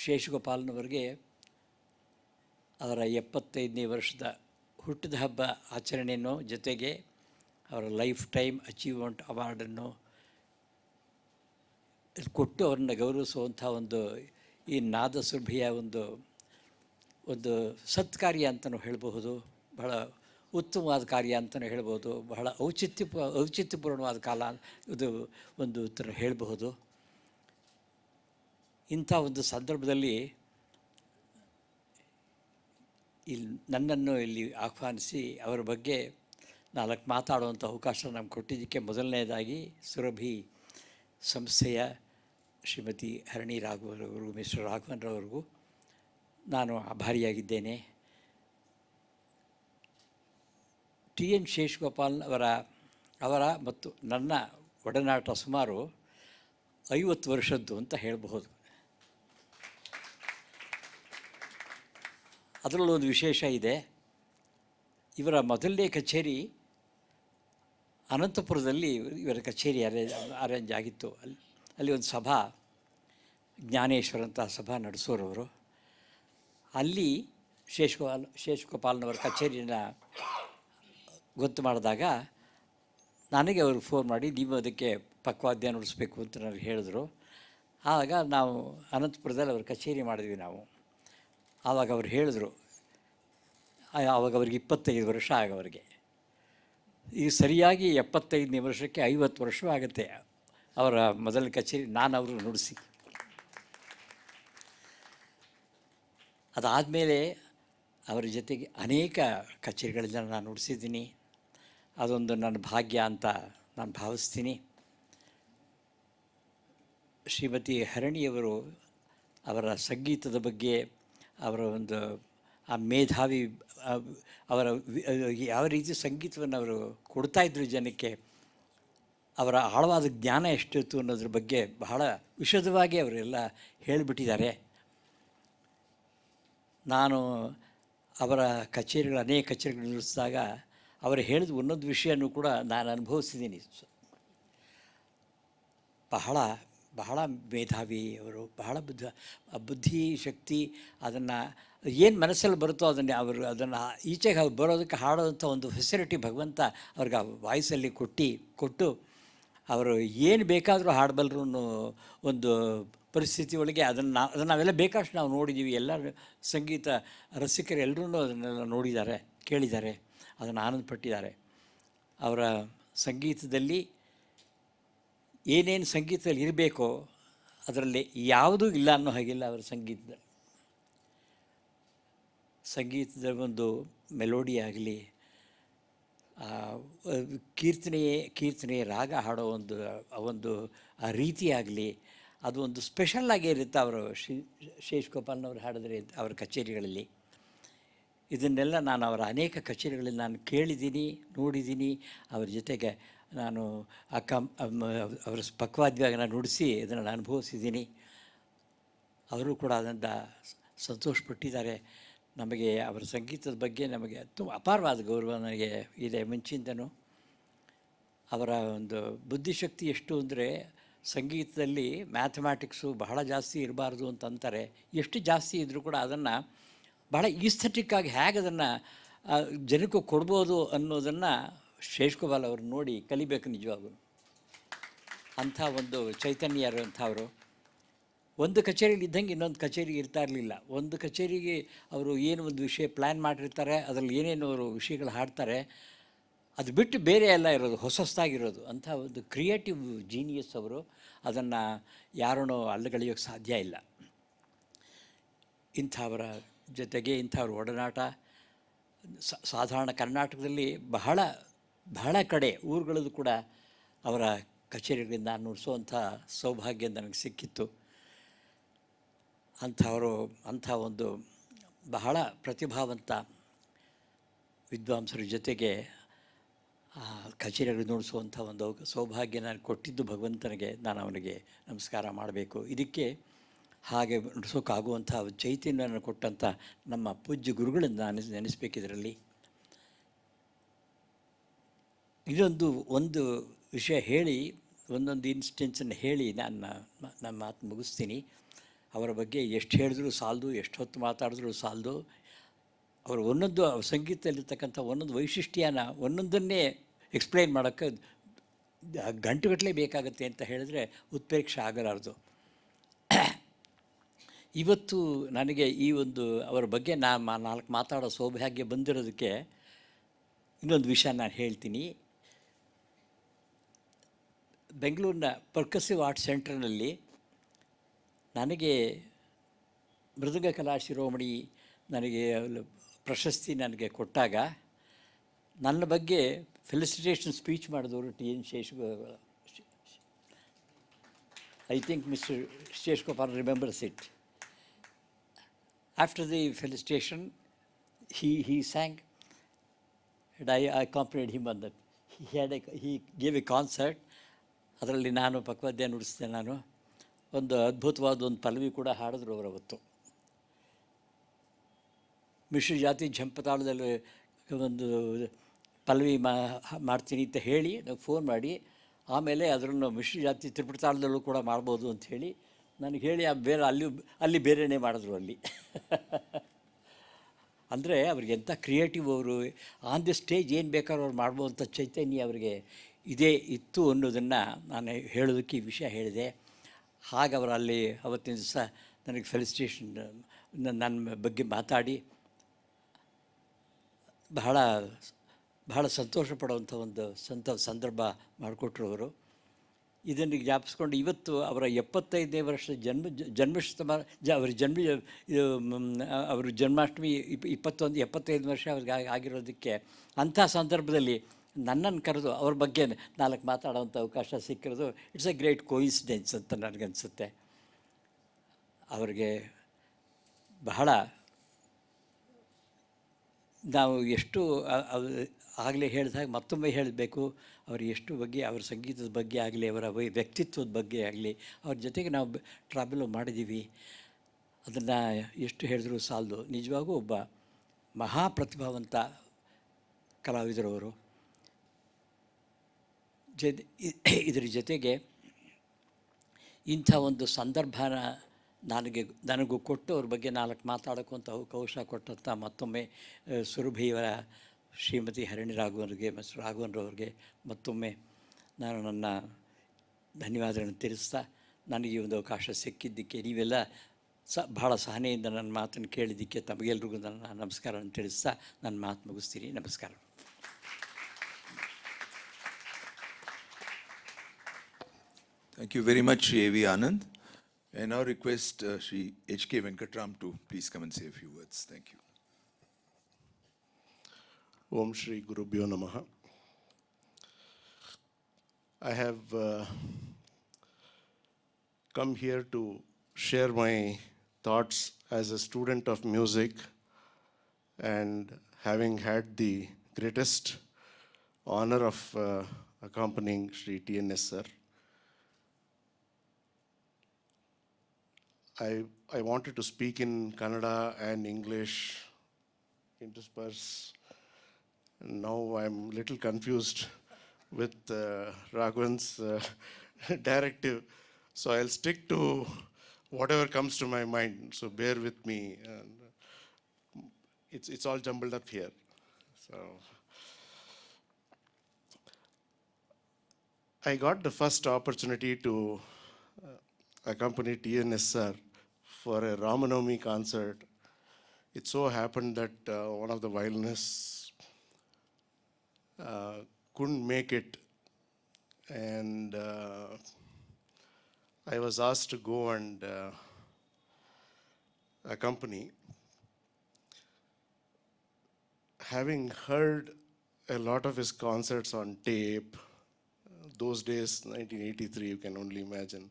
ಶೇಷಗೋಪಾಲನವರಿಗೆ ಅವರ 75ನೇ ವರ್ಷದ ಹುಟ್ಟಿದ ಹಬ್ಬ ಆಚರಣೆಯನ್ನು ಜೊತೆಗೆ ಅವರ ಲೈಫ್ ಟೈಮ್ ಅಚೀವ್ಮೆಂಟ್ ಅವಾರ್ಡನ್ನು ಕೊಟ್ಟು ಅವರನ್ನು ಗೌರವಿಸುವಂಥ ಒಂದು ಈ ನಾದಸುರಭಿಯ ಒಂದು ಸತ್ಕಾರ್ಯ ಅಂತಲೂ ಹೇಳಬಹುದು, ಬಹಳ ಉತ್ತಮವಾದ ಕಾರ್ಯ ಅಂತಲೂ ಹೇಳ್ಬೋದು, ಬಹಳ ಔಚಿತ್ಯಪೂರ್ಣವಾದ ಕಾಲ ಇದು ಒಂದು ಥರ ಹೇಳಬಹುದು. ಇಂಥ ಒಂದು ಸಂದರ್ಭದಲ್ಲಿ ನನ್ನನ್ನು ಇಲ್ಲಿ ಆಹ್ವಾನಿಸಿ ಅವರ ಬಗ್ಗೆ 4 ಮಾತಾಡುವಂಥ ಅವಕಾಶ ನಮ್ಗೆ ಕೊಟ್ಟಿದ್ದಕ್ಕೆ ಮೊದಲನೇದಾಗಿ ಸುರಭಿ ಸಂಸ್ಥೆಯ ಶ್ರೀಮತಿ ಹರಣಿ ರಾಘವರವರು, ಮಿಸ್ಟರ್ ರಾಘವನ್ರವರಿಗೂ ನಾನು ಆಭಾರಿಯಾಗಿದ್ದೇನೆ. T.N. ಶೇಷಗೋಪಾಲ್ ಅವರ ಮತ್ತು ನನ್ನ ಒಡನಾಟ ಸುಮಾರು 50 ವರ್ಷದ್ದು ಅಂತ ಹೇಳಬಹುದು. ಅದರಲ್ಲೂ ಒಂದು ವಿಶೇಷ ಇದೆ. ಇವರ ಮೊದಲನೇ ಕಚೇರಿ ಅನಂತಪುರದಲ್ಲಿ ಇವರ ಕಚೇರಿ ಅರೇಂಜ್ ಆಗಿತ್ತು. ಅಲ್ಲಿ ಒಂದು ಸಭಾ, ಜ್ಞಾನೇಶ್ವರ ಅಂತ ಸಭಾ ನಡೆಸೋರವರು. ಅಲ್ಲಿ ಶೇಷಗೋಪಾಲ್ನವರ ಕಚೇರಿನ ಗೊತ್ತು ಮಾಡಿದಾಗ ನನಗೆ ಅವರು ಫೋನ್ ಮಾಡಿ, ನೀವು ಅದಕ್ಕೆ ಪಕ್ವಾದ್ಯ ನುಡಿಸ್ಬೇಕು ಅಂತ ನನಗೆ ಹೇಳಿದ್ರು. ಆವಾಗ ನಾವು ಅನಂತಪುರದಲ್ಲಿ ಅವ್ರ ಕಚೇರಿ ಮಾಡಿದ್ವಿ ನಾವು. ಆವಾಗ ಅವ್ರು ಹೇಳಿದ್ರು, ಆವಾಗ ಅವ್ರಿಗೆ 25 ವರ್ಷ ಆಗವರಿಗೆ. ಈಗ ಸರಿಯಾಗಿ 75ನೇ ವರ್ಷಕ್ಕೆ 50 ವರ್ಷ ಆಗುತ್ತೆ ಅವರ ಮೊದಲ ಕಚೇರಿ ನಾನು ಅವರು ನುಡಿಸಿ. ಅದಾದಮೇಲೆ ಅವರ ಜೊತೆಗೆ ಅನೇಕ ಕಚೇರಿಗಳನ್ನ ನಾನು ನುಡಿಸಿದ್ದೀನಿ. ಅದೊಂದು ನನ್ನ ಭಾಗ್ಯ ಅಂತ ನಾನು ಭಾವಿಸ್ತೀನಿ. ಶ್ರೀಮತಿ ಹರಣಿಯವರು ಅವರ ಸಂಗೀತದ ಬಗ್ಗೆ, ಅವರ ಒಂದು ಆ ಮೇಧಾವಿ, ಅವರ ಯಾವ ರೀತಿ ಸಂಗೀತವನ್ನು ಅವರು ಕೊಡ್ತಾಯಿದ್ರು ಜನಕ್ಕೆ, ಅವರ ಆಳವಾದ ಜ್ಞಾನ ಎಷ್ಟಿತ್ತು ಅನ್ನೋದ್ರ ಬಗ್ಗೆ ಬಹಳ ವಿಶದವಾಗಿ ಅವರೆಲ್ಲ ಹೇಳಿಬಿಟ್ಟಿದ್ದಾರೆ. ನಾನು ಅವರ ಅನೇಕ ಕಚೇರಿಗಳು ನುಡಿಸಿದಾಗ ಅವರು ಹೇಳಿದ ಒಂದೊಂದು ವಿಷಯನೂ ಕೂಡ ನಾನು ಅನುಭವಿಸಿದ್ದೀನಿ. ಬಹಳ ಬಹಳ ಮೇಧಾವಿ ಅವರು, ಬಹಳ ಬುದ್ಧಿ ಶಕ್ತಿ, ಅದನ್ನು ಏನು ಮನಸ್ಸಲ್ಲಿ ಬರುತ್ತೋ ಅದನ್ನು ಈಚೆಗೆ ಬರೋದಕ್ಕೆ ಹಾಡೋದಂಥ ಒಂದು ಫೆಸಿಲಿಟಿ ಭಗವಂತ ಅವ್ರಿಗೆ ಆ ವಾಯ್ಸಲ್ಲಿ ಕೊಟ್ಟು ಅವರು ಏನು ಬೇಕಾದರೂ ಹಾಡಬಲ್ಲರು ಅನ್ನೋ ಒಂದು ಪರಿಸ್ಥಿತಿ ಒಳಗೆ ಅದನ್ನು ನಾವೆಲ್ಲ ಬೇಕಾಷ್ಟು ನಾವು ನೋಡಿದ್ದೀವಿ. ಎಲ್ಲ ಸಂಗೀತ ರಸಿಕರು ಎಲ್ಲರೂ ಅದನ್ನೆಲ್ಲ ನೋಡಿದ್ದಾರೆ, ಕೇಳಿದ್ದಾರೆ, ಅದನ್ನು ಆನಂದಪಟ್ಟಿದ್ದಾರೆ. ಅವರ ಸಂಗೀತದಲ್ಲಿ ಏನೇನು ಸಂಗೀತದಲ್ಲಿ ಇರಬೇಕೋ ಅದರಲ್ಲಿ ಯಾವುದೂ ಇಲ್ಲ ಅನ್ನೋ ಹಾಗಿಲ್ಲ. ಅವರ ಸಂಗೀತದ ಒಂದು ಮೆಲೋಡಿ ಆಗಲಿ, ಕೀರ್ತನೆ ರಾಗ ಹಾಡೋ ಒಂದು ಆ ರೀತಿ ಆಗಲಿ, ಅದು ಒಂದು ಸ್ಪೆಷಲ್ಲಾಗೇ ಇರುತ್ತೆ. ಅವರು ಶೇಷಗೋಪಾಲ್ನವ್ರು ಹಾಡಿದ್ರೆ ಅವರ ಕಚೇರಿಗಳಲ್ಲಿ. ಇದನ್ನೆಲ್ಲ ನಾನು ಅವರ ಅನೇಕ ಕಚೇರಿಗಳಲ್ಲಿ ನಾನು ಕೇಳಿದ್ದೀನಿ, ನೋಡಿದ್ದೀನಿ. ಅವ್ರ ಜೊತೆಗೆ ನಾನು ಅವರ ಪಕ್ವಾದ್ಯನ ನುಡಿಸಿ ಇದನ್ನು ಅನುಭವಿಸಿದ್ದೀನಿ. ಅವರು ಕೂಡ ಅದರಿಂದ ಸಂತೋಷಪಟ್ಟಿದ್ದಾರೆ. ನಮಗೆ ಅವರ ಸಂಗೀತದ ಬಗ್ಗೆ ನಮಗೆ ತುಂಬ ಅಪಾರವಾದ ಗೌರವ ನನಗೆ ಇದೆ ಮುಂಚಿಂದನೂ. ಅವರ ಒಂದು ಬುದ್ಧಿಶಕ್ತಿ ಎಷ್ಟು ಅಂದರೆ, ಸಂಗೀತದಲ್ಲಿ ಮ್ಯಾಥಮ್ಯಾಟಿಕ್ಸು ಬಹಳ ಜಾಸ್ತಿ ಇರಬಾರ್ದು ಅಂತಾರೆ. ಎಷ್ಟು ಜಾಸ್ತಿ ಇದ್ದರೂ ಕೂಡ ಅದನ್ನು ಬಹಳ ಈಸ್ಥೆಟಿಕ್ಕಾಗಿ ಹೇಗೆ ಅದನ್ನು ಜನಕ್ಕೂ ಕೊಡ್ಬೋದು ಅನ್ನೋದನ್ನು ಶೇಷಗೋಪಾಲ್ ಅವರು ನೋಡಿ ಕಲಿಬೇಕು ನಿಜವಾಗೂ. ಅಂಥ ಒಂದು ಚೈತನ್ಯ ಇರುವಂಥವರು. ಒಂದು ಕಚೇರಿಯಲ್ಲಿ ಇದ್ದಂಗೆ ಇನ್ನೊಂದು ಕಚೇರಿಗೆ ಇರ್ತಾ ಇರಲಿಲ್ಲ. ಒಂದು ಕಚೇರಿಗೆ ಅವರು ಏನು ಒಂದು ವಿಷಯ ಪ್ಲ್ಯಾನ್ ಮಾಡಿರ್ತಾರೆ, ಅದರಲ್ಲಿ ಏನೇನು ಅವರು ವಿಷಯಗಳು ಹಾಡ್ತಾರೆ, ಅದು ಬಿಟ್ಟು ಬೇರೆ ಎಲ್ಲ ಇರೋದು, ಹೊಸದಾಗಿರೋದು. ಅಂಥ ಒಂದು ಕ್ರಿಯೇಟಿವ್ ಜೀನಿಯಸ್ ಅವರು. ಅದನ್ನು ಯಾರೂ ಅಲ್ಲಗಳೆಯೋಕ್ಕೆ ಸಾಧ್ಯ ಇಲ್ಲ. ಇಂಥವರ ಜೊತೆಗೆ ಇಂಥವ್ರ ಒಡನಾಟ ಸಾಧಾರಣ ಕರ್ನಾಟಕದಲ್ಲಿ ಬಹಳ ಕಡೆ ಊರುಗಳದ್ದು ಕೂಡ ಅವರ ಕಚೇರಿಗಳಿಂದ ನುಡಿಸುವಂಥ ಸೌಭಾಗ್ಯ ನನಗೆ ಸಿಕ್ಕಿತ್ತು. ಅಂಥ ಒಂದು ಬಹಳ ಪ್ರತಿಭಾವಂತ ವಿದ್ವಾಂಸರ ಜೊತೆಗೆ ಕಚೇರಿಗಳು ನುಡಿಸುವಂಥ ಒಂದು ಸೌಭಾಗ್ಯ ನಾನು ಕೊಟ್ಟಿದ್ದು ಭಗವಂತನಿಗೆ ನಾನು ಅವನಿಗೆ ನಮಸ್ಕಾರ ಮಾಡಬೇಕು. ಇದಕ್ಕೆ ಹಾಗೆ ನುಡಿಸೋಕ್ಕಾಗುವಂಥ ಚೈತನ್ಯವನ್ನು ಕೊಟ್ಟಂಥ ನಮ್ಮ ಪೂಜ್ಯ ಗುರುಗಳನ್ನು ನೆನೆಸ್ಬೇಕಿದರಲ್ಲಿ. ಒಂದು ವಿಷಯ ಹೇಳಿ, ಒಂದೊಂದು ಇನ್ಸ್ಟೆನ್ಸನ್ನು ಹೇಳಿ ನನ್ನ ಮಾತು ಮುಗಿಸ್ತೀನಿ. ಅವರ ಬಗ್ಗೆ ಎಷ್ಟು ಹೇಳಿದ್ರೂ ಸಾಲದು, ಎಷ್ಟು ಹೊತ್ತು ಮಾತಾಡಿದ್ರೂ ಸಾಲದು. ಅವರು ಒಂದೊಂದು ಸಂಗೀತದಲ್ಲಿರ್ತಕ್ಕಂಥ ಒಂದೊಂದು ವೈಶಿಷ್ಟ್ಯನ ಒಂದೊಂದನ್ನೇ ಎಕ್ಸ್ಪ್ಲೈನ್ ಮಾಡೋಕ್ಕೆ ಗಂಟೆಗಟ್ಟಲೆ ಬೇಕಾಗುತ್ತೆ ಅಂತ ಹೇಳಿದ್ರೆ ಉತ್ಪ್ರೇಕ್ಷೆ ಆಗಲಾರದು. ಇವತ್ತು ನನಗೆ ಈ ಒಂದು ಅವರ ಬಗ್ಗೆ ನಾಲ್ಕು ಮಾತಾಡೋ ಸೌಭಾಗ್ಯ ಬಂದಿರೋದಕ್ಕೆ ಇನ್ನೊಂದು ವಿಷಯ ನಾನು ಹೇಳ್ತೀನಿ. ಬೆಂಗಳೂರಿನ ಪರ್ಕಸಿವ್ ಆರ್ಟ್ ಸೆಂಟರ್ನಲ್ಲಿ ನನಗೆ ಮೃದಂಗ ಕಲಾ ಶಿರೋಮಣಿ ನನಗೆ ಪ್ರಶಸ್ತಿ ನನಗೆ ಕೊಟ್ಟಾಗ ನನ್ನ ಬಗ್ಗೆ ಫೆಲಿಸಿಟೇಷನ್ ಸ್ಪೀಚ್ ಮಾಡಿದವರು T.N.Seshagopalan. I think Mr. Seshagopalan remembers it. After the felicitation, he sang, and I accompanied him on that. He gave a concert. ಅದರಲ್ಲಿ ನಾನು ಪಕ್ವಾದ್ಯ ನುಡಿಸಿದೆ. ನಾನು ಒಂದು ಅದ್ಭುತವಾದ ಒಂದು ಪಲ್ಲವಿ ಕೂಡ ಹಾಡಿದ್ರು ಅವರು ಅವತ್ತು. ಮಿಶ್ರ ಜಾತಿ ಝಂಪತಾಳದಲ್ಲಿ ಒಂದು ಪಲ್ಲವಿ ಮಾಡ್ತೀನಿ ಅಂತ ಹೇಳಿ ನಾವು ಫೋನ್ ಮಾಡಿ, ಆಮೇಲೆ ಅದನ್ನು ಮಿಶ್ರ ಜಾತಿ ತ್ರಿಪುಟತಾಳದಲ್ಲೂ ಕೂಡ ಮಾಡ್ಬೋದು ಅಂಥೇಳಿ ನನಗೆ ಹೇಳಿ ಬೇರೆ ಅಲ್ಲಿ ಬೇರೆಯೇ ಮಾಡಿದ್ರು ಅಲ್ಲಿ. ಅಂದರೆ ಅವ್ರಿಗೆ ಎಂಥ ಕ್ರಿಯೇಟಿವ್ ಅವರು. ಆನ್ ದಿ ಸ್ಟೇಜ್ ಏನು ಬೇಕಾದ್ರೂ ಅವ್ರು ಮಾಡ್ಬೋದಂಥ ಚೈತನ್ಯ ಅವರಿಗೆ ಇತ್ತು ಅನ್ನೋದನ್ನು ನಾನು ಹೇಳೋದಕ್ಕೆ ಈ ವಿಷಯ ಹೇಳಿದೆ. ಹಾಗೆ ಅವರು ಅಲ್ಲಿ ಅವತ್ತಿನ ದಿವಸ ನನಗೆ ಫೆಲಿಸಿಟೇಷನ್ ನನ್ನ ಬಗ್ಗೆ ಮಾತಾಡಿ ಬಹಳ ಸಂತೋಷ ಪಡುವಂಥ ಒಂದು ಸಂದರ್ಭ ಮಾಡಿಕೊಟ್ರು ಅವರು. ಇದನ್ನು ಜ್ಞಾಪಿಸ್ಕೊಂಡು ಇವತ್ತು ಅವರ 75ನೇ ವರ್ಷದ ಅವರ ಜನ್ಮಾಷ್ಟಮಿ 75 ವರ್ಷ ಅವ್ರಿಗೆ ಆಗಿರೋದಕ್ಕೆ ಅಂಥ ಸಂದರ್ಭದಲ್ಲಿ ನನ್ನನ್ನು ಕರೆದು ಅವ್ರ ಬಗ್ಗೆ 4 ಮಾತಾಡೋವಂಥ ಅವಕಾಶ ಸಿಕ್ಕಿರೋದು ಇಟ್ಸ್ ಎ ಗ್ರೇಟ್ ಕೋಇನ್ಸಿಡೆನ್ಸ್ ಅಂತ ನನಗನ್ಸುತ್ತೆ. ಅವರಿಗೆ ಬಹಳ ನಾವು ಎಷ್ಟು ಆಗಲೇ ಹೇಳಿದಾಗ ಮತ್ತೊಮ್ಮೆ ಹೇಳಬೇಕು, ಅವರು ಎಷ್ಟು ಬಗ್ಗೆ ಅವರ ಸಂಗೀತದ ಬಗ್ಗೆ ಆಗಲಿ, ಅವರ ವ್ಯಕ್ತಿತ್ವದ ಬಗ್ಗೆ ಆಗಲಿ, ಅವ್ರ ಜೊತೆಗೆ ನಾವು ಟ್ರಾವೆಲ್ ಮಾಡಿದ್ದೀವಿ. ಅದನ್ನು ಎಷ್ಟು ಹೇಳಿದ್ರೂ ಸಾಲದು. ನಿಜವಾಗೂ ಒಬ್ಬ ಮಹಾಪ್ರತಿಭಾವಂತ ಕಲಾವಿದರವರು. ಇದರ ಜೊತೆಗೆ ಇಂಥ ಒಂದು ಸಂದರ್ಭನ ನನಗೂ ಕೊಟ್ಟು ಅವ್ರ ಬಗ್ಗೆ 4 ಮಾತಾಡೋಕ್ಕಂತ ಅವಕಾಶ ಕೊಟ್ಟಂಥ ಮತ್ತೊಮ್ಮೆ ಸುರಭಿಯವರ ಶ್ರೀಮತಿ ಹರಿಣಿ ರಾಘವನ್ರಿಗೆ ಮತ್ತು ರಾಘವನ್ರವ್ರಿಗೆ ಮತ್ತೊಮ್ಮೆ ನಾನು ನನ್ನ ಧನ್ಯವಾದಗಳನ್ನು ತಿಳಿಸ್ತಾ, ನನಗೆ ಈ ಒಂದು ಅವಕಾಶ ಸಿಕ್ಕಿದ್ದಕ್ಕೆ ನೀವೆಲ್ಲ ಭಾಳ ಸಹನೆಯಿಂದ ನನ್ನ ಮಾತನ್ನು ಕೇಳಿದ್ದಕ್ಕೆ ತಮಗೆಲ್ರಿಗೂ ನನ್ನ ನಮಸ್ಕಾರವನ್ನು ತಿಳಿಸ್ತಾ ನನ್ನ ಮಾತು ಮುಗಿಸ್ತೀನಿ. ನಮಸ್ಕಾರ. Thank you very much, Sri.A.V. Anand. I now request Sri H.K.Venkatram to please come and say a few words. Thank you. Om Shri Gurubhyo Namaha. I have come here to share my thoughts as a student of music, and having had the greatest honor of accompanying Sri.T.N.S. Sir. I wanted to speak in Kannada and English intersperse. Now I'm a little confused with Raghavan's directive, so I'll stick to whatever comes to my mind, so bear with me. And it's all jumbled up here. So I got the first opportunity to accompany T.N.S. Sir for a Ramanomi concert. It so happened that one of the violinists couldn't make it, and I was asked to go and accompany. Having heard a lot of his concerts on tape, those days, 1983, you can only imagine.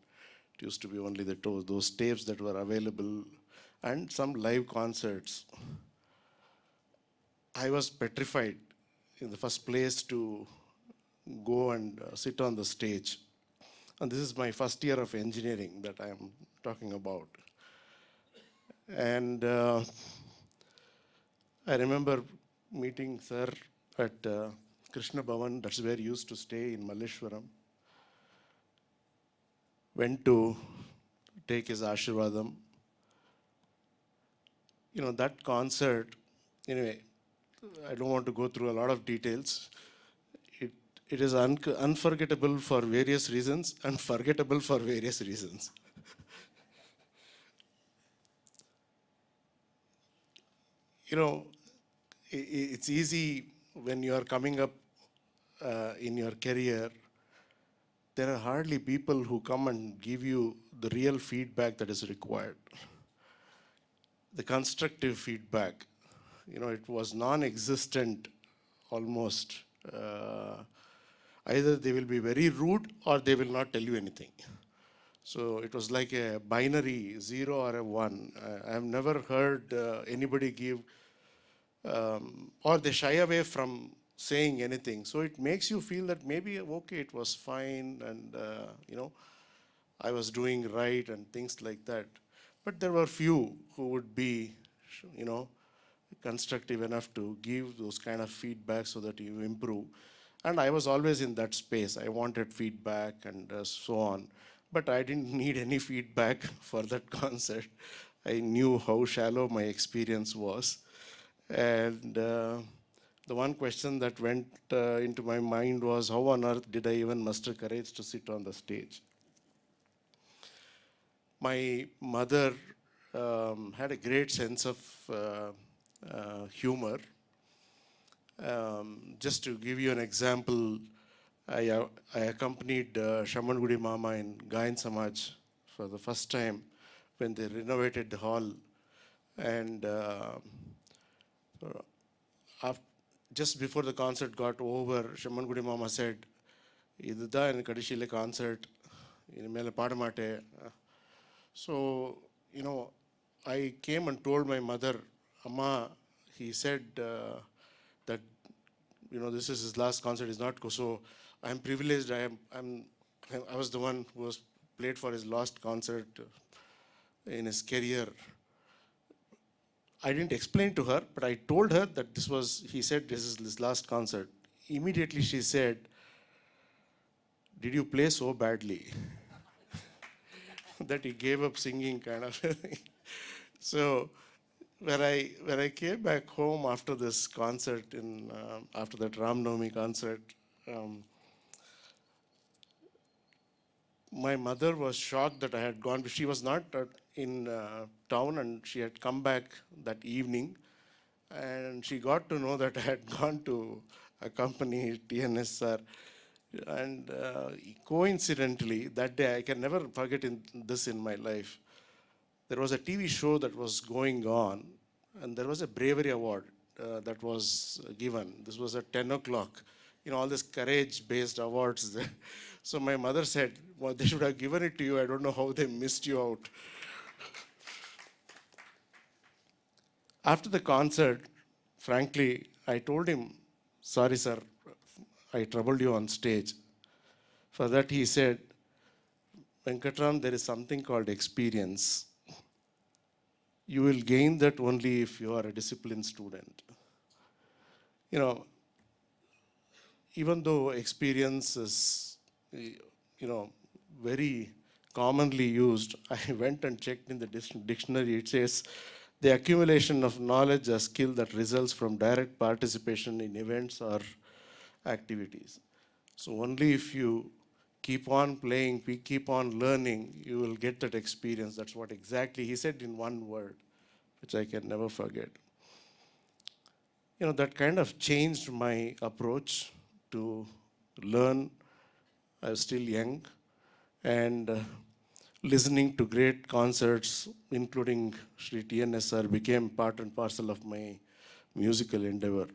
It used to be only those tapes that were available, and some live concerts. I was petrified in the first place to go and sit on the stage. And this is my first year of engineering that I am talking about. And I remember meeting Sir at Krishna Bhavan, that's where he used to stay in Malleshwaram. Went to take his Ashirvadam. You know, that concert, anyway, I don't want to go through a lot of details. It is unforgettable for various reasons, and forgettable for various reasons. You know, it's easy when you are coming up in your career. There are hardly people who come and give you the real feedback that is required. The constructive feedback, you know, it was non-existent almost. Either they will be very rude or they will not tell you anything. So it was like a binary, 0 or a 1. I have never heard anybody give, or they shy away from saying anything. So it makes you feel that maybe, okay, it was fine, and you know, I was doing right and things like that. But there were few who would be, you know, constructive enough to give those kind of feedback so that you improve. And I was always in that space. I wanted feedback and so on. But I didn't need any feedback for that concert. I knew how shallow my experience was. And the one question that went into my mind was, how on earth did I even muster courage to sit on the stage? My mother had a great sense of humor. Just to give you an example, I accompanied Shamangudi Mama in Gayana Samaj for the first time when they renovated the hall. And just before the concert got over, Shamangudi Mama said, "Iduda in Kadishile concert, in mele paadamate." So, you know, I came and told my mother, "Amma, he said that, you know, this is his last concert, is not go. So I'm privileged. I was the one who was played for his last concert in his career." I didn't explain to her, but I told her that this was, he said, this is his last concert. Immediately she said, did you play so badly? That he gave up singing kind of thing. So when I came back home after this concert, after that Ram Navami concert, um, my mother was shocked that I had gone. She was not in town, and she had come back that evening. And she got to know that I had gone to accompany TNS sir. And coincidentally, that day, I can never forget this in my life. There was a TV show that was going on, and there was a bravery award that was given. This was at 10 o'clock. All these courage-based awards. So my mother said, well, they should have given it to you. I don't know how they missed you out. After the concert, frankly, I told him, sorry, sir, I troubled you on stage. For that, he said, Venkatram, there is something called experience. You will gain that only if you are a disciplined student. Even though experience is, very commonly used, I went and checked in the dictionary. It says, the accumulation of knowledge or skill that results from direct participation in events or activities. So only if you keep on playing, we keep on learning, you will get that experience. That's what exactly he said in one word, which I can never forget. That kind of changed my approach to learn. I was still young, and listening to great concerts, including Sri.T.N.Seshagopalan, became part and parcel of my musical endeavor.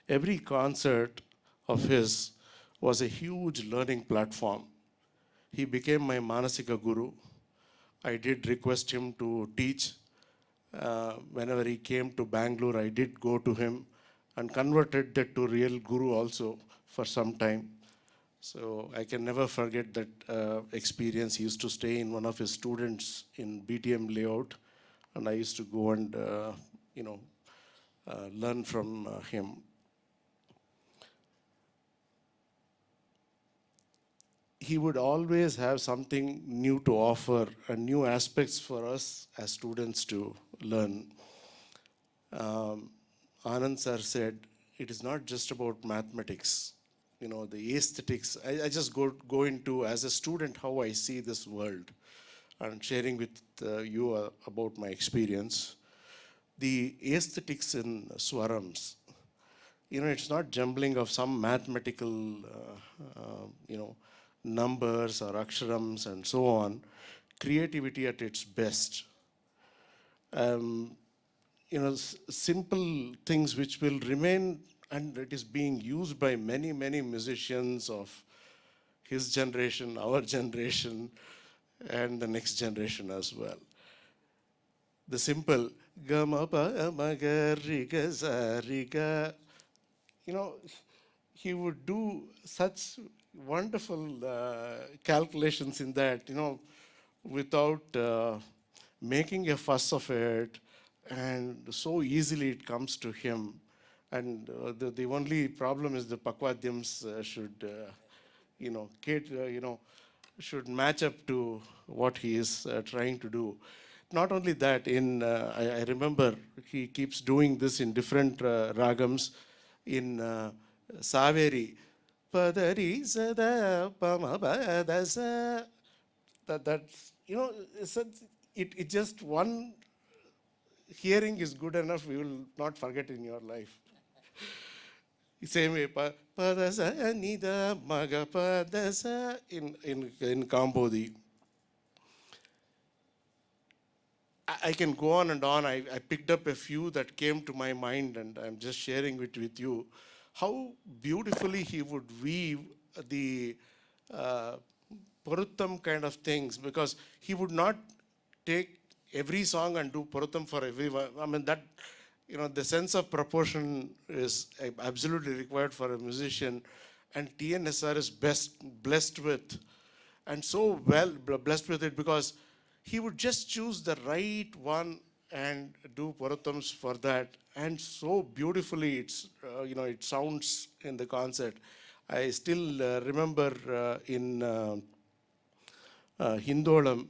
Every concert of his was a huge learning platform. He became my Manasika Guru. I did request him to teach. Whenever he came to Bangalore, I did go to him and converted that to real Guru also for some time. So I can never forget that experience. He used to stay in one of his students in BTM layout, and I used to go and learn from him. He would always have something new to offer and new aspects for us as students to learn. Anand sir said, it is not just about mathematics, the aesthetics. I just go into, as a student, how I see this world and sharing with you about my experience. The aesthetics in swarams, it's not jumbling of some mathematical, numbers or aksharams and so on. Creativity at its best. Simple things which will remain, and it is being used by many, many musicians of his generation, our generation, and the next generation as well. The simple gama pa ma ga ri ga za ri ga, he would do such wonderful calculations in that, without making a fuss of it, and so easily it comes to him. And the only problem is the pakwadyams should, should match up to what he is trying to do. Not only that, I remember he keeps doing this in different ragams. In Saveri, Padari Sada Pama Badasa. That's, it just one hearing is good enough, you will not forget in your life. Same way, Padasa Nida Maga Padasa in Kambodi. I can go on and on. I picked up a few that came to my mind, and I'm just sharing it with you. How beautifully he would weave the Poruttam kind of things, because he would not take every song and do Poruttam for everyone. I mean, that, the sense of proportion is absolutely required for a musician, and TNSR is blessed with, and so well blessed with it, because he would just choose the right one and do Parathams for that. And so beautifully it sounds in the concert. I still remember in Hindolam,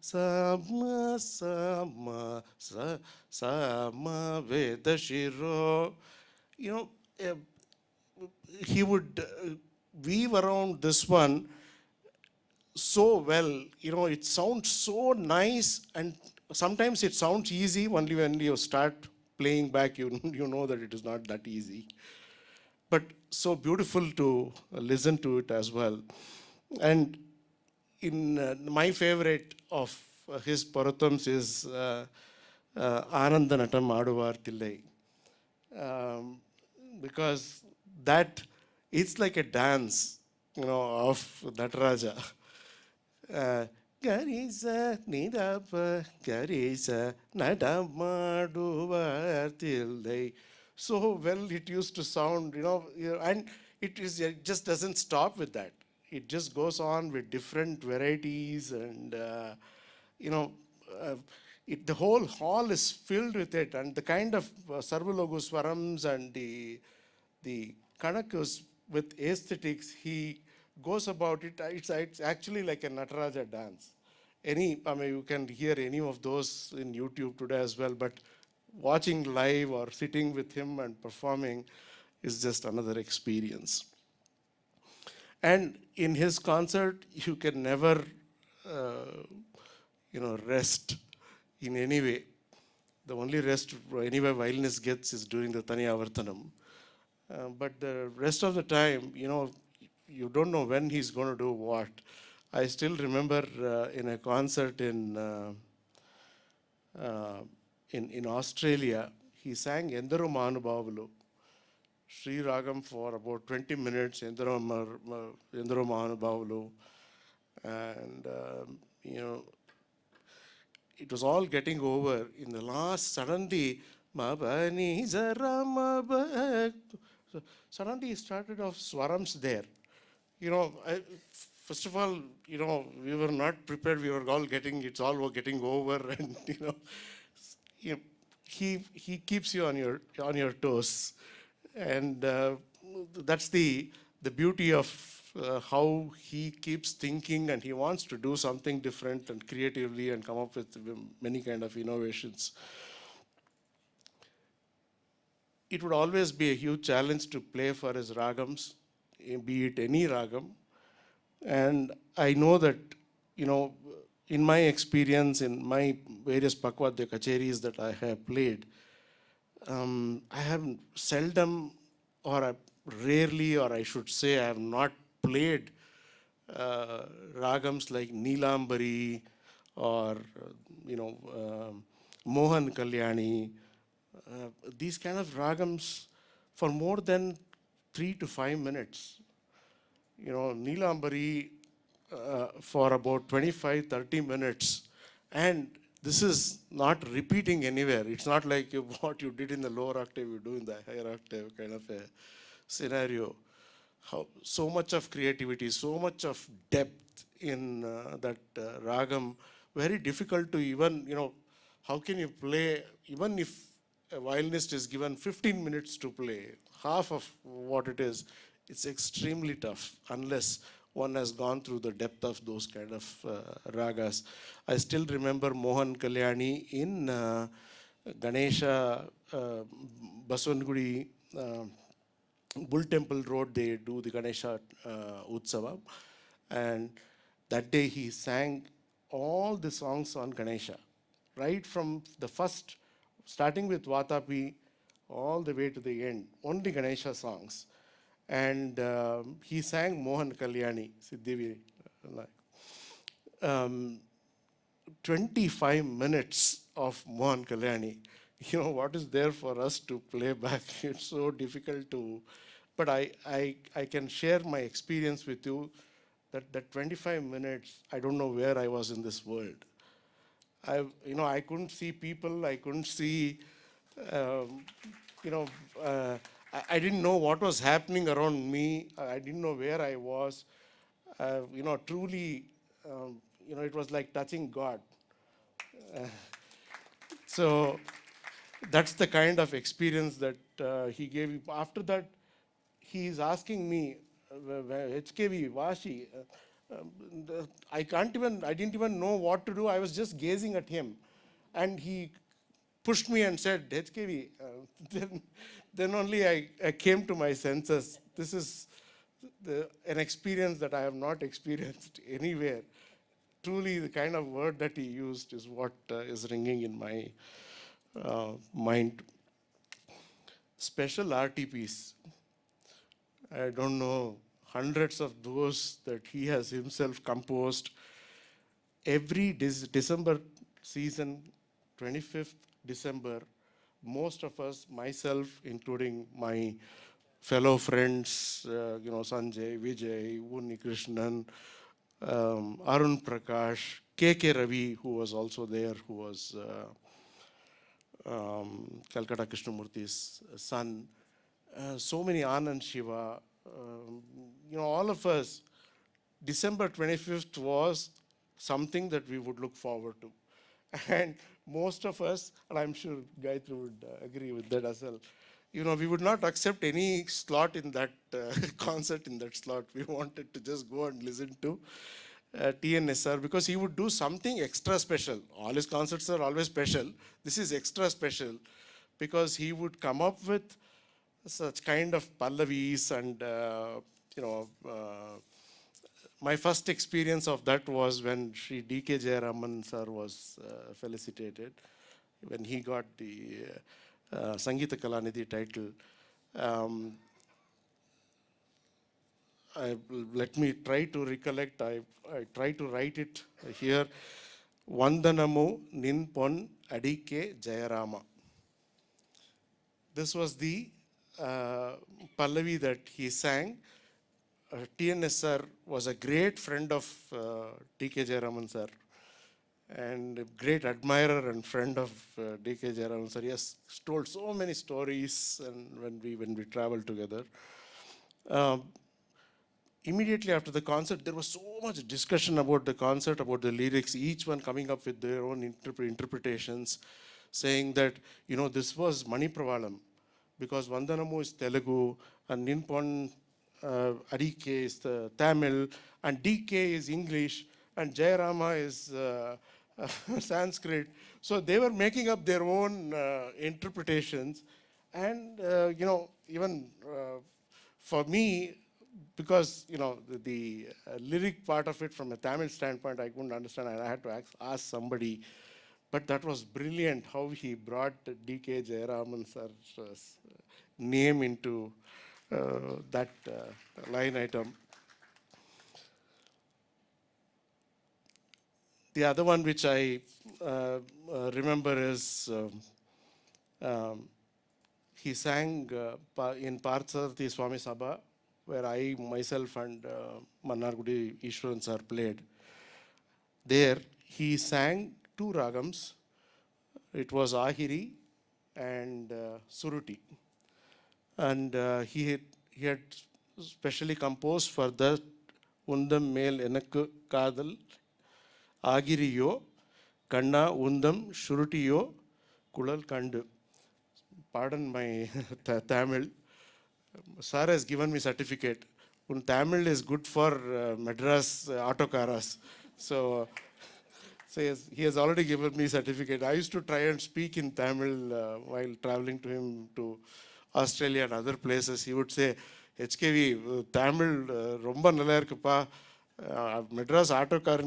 Sama Sama Sama Vedashiro. Uh, he would weave around this one so well. It sounds so nice, and sometimes it sounds easy. Only when you start playing back, you know that it is not that easy. But so beautiful to listen to it as well. And in my favorite of his Parathams is Anand Natam Aduvar Tillai. Because that it's like a dance, of Nataraja. Garisa Nidapa Garisa Nadamaduvar Tillai. So well it used to sound, and it just doesn't stop with that. It just goes on with different varieties, and the whole hall is filled with it, and the kind of Sarvalogu Swarams and the Kanakus with aesthetics he goes about it. It's actually like a Nataraja dance. You can hear any of those in YouTube today as well, but watching live or sitting with him and performing is just another experience. And in his concert, you can never, rest in any way. The only rest anyway violinist gets is during the Taniyavartanam. But the rest of the time, you don't know when he's going to do what. I still remember in a concert in Australia, he sang Endaru Mahanubhavalu, Sri Ragam for about 20 minutes, Endaru Mahanubhavalu. And, it was all getting over. In the last, suddenly, suddenly he started off Swarams there. First of all, we were not prepared. We were all it's all getting over, and he keeps you on your toes, and that's the beauty of how he keeps thinking, and he wants to do something different and creatively and come up with many kind of innovations. It would always be a huge challenge to play for his ragams, be it any ragam. And I know that, in my experience, in my various Pakwadya kacheris that I have played, I have seldom, or rarely, or I should say, I have not played ragams like Neelambari or, Mohan Kalyani. These kind of ragams for more than 3 to 5 minutes. Neelambari for about 25-30 minutes. And this is not repeating anywhere. It's not like what you did in the lower octave, you do in the higher octave kind of a scenario. So much of creativity, so much of depth in that ragam. Very difficult to even, how can you play, even if a violinist is given 15 minutes to play, half of what it is, it's extremely tough unless one has gone through the depth of those kind of ragas. I still remember Mohan Kalyani in Ganesha, Baswangudi, Bull Temple Road, they do the Ganesha Utsava. And that day he sang all the songs on Ganesha, right from the first, starting with Vatapi, all the way to the end, only Ganesha songs. And he sang Mohan Kalyani, Siddhivi. 25 minutes of Mohan Kalyani. What is there for us to play back? It's so difficult to, but I can share my experience with you that 25 minutes, I don't know where I was in this world. I couldn't see people, I couldn't see, I didn't know what was happening around me. I didn't know where I was. Truly, it was like touching God. So that's the kind of experience that he gave me. After that, he is asking me, HKV, Vashi, I didn't even know what to do. I was just gazing at him. And he pushed me and said, HKV, then only I came to my senses. This is an experience that I have not experienced anywhere. Truly, the kind of word that he used is what is ringing in my mind. Special RTPs. I don't know, hundreds of those that he has himself composed. Every December season, 25th December, most of us, myself, including my fellow friends, Sanjay, Vijay, Unni Krishnan, Arun Prakash, K.K. Ravi, who was also there, who was Calcutta Krishnamurthy's son, so many Anand Shiva, all of us, December 25th was something that we would look forward to. And most of us, and I'm sure Gayathri would agree with that as well, we would not accept any slot in that concert in that slot. We wanted to just go and listen to T.N.Sr. because he would do something extra special. All his concerts are always special. This is extra special because he would come up with such kind of pallavis and, my first experience of that was when Sri D.K. Jayaraman sir was felicitated, when he got the Sangeeta Kalanidhi title. Let me try to recollect. I try to write it here. Vandanamu nin pon adike Jayarama. This was the Pallavi that he sang. T.N.S. sir was a great friend of D.K. Jayaraman sir and a great admirer and friend of D.K. Jayaraman sir. He has told so many stories and when we traveled together. Immediately after the concert, there was so much discussion about the concert, about the lyrics, each one coming up with their own interpretations, saying that, this was Mani Pravalam, because Vandanamu is Telugu, and Ninpon Adike is the Tamil, and DK is English, and Jayarama is Sanskrit. So they were making up their own interpretations, and, even for me, because the lyric part of it from a Tamil standpoint I couldn't understand, and I had to ask somebody. But that was brilliant how he brought D.K. Jayaraman sir's name into that line item. The other one which I remember is he sang in Parthasarathy Swami Sabha, where I myself and Mannargudi Ishwaran sir played. There he sang two ragams. It was Ahiri and Suruti. And he had specially composed for that Undam Mel Enakku Kadal Agiriyo Kanna Undam Shurutiyo Kulal Kandu. Pardon my Tamil. Sir has given me certificate. Tamil is good for Madras autocaras. So he has already given me certificate. I used to try and speak in Tamil while traveling to him to Australia and other places. He would say, HKV, Tamil, romba nalla irukuppa. Madras autocar,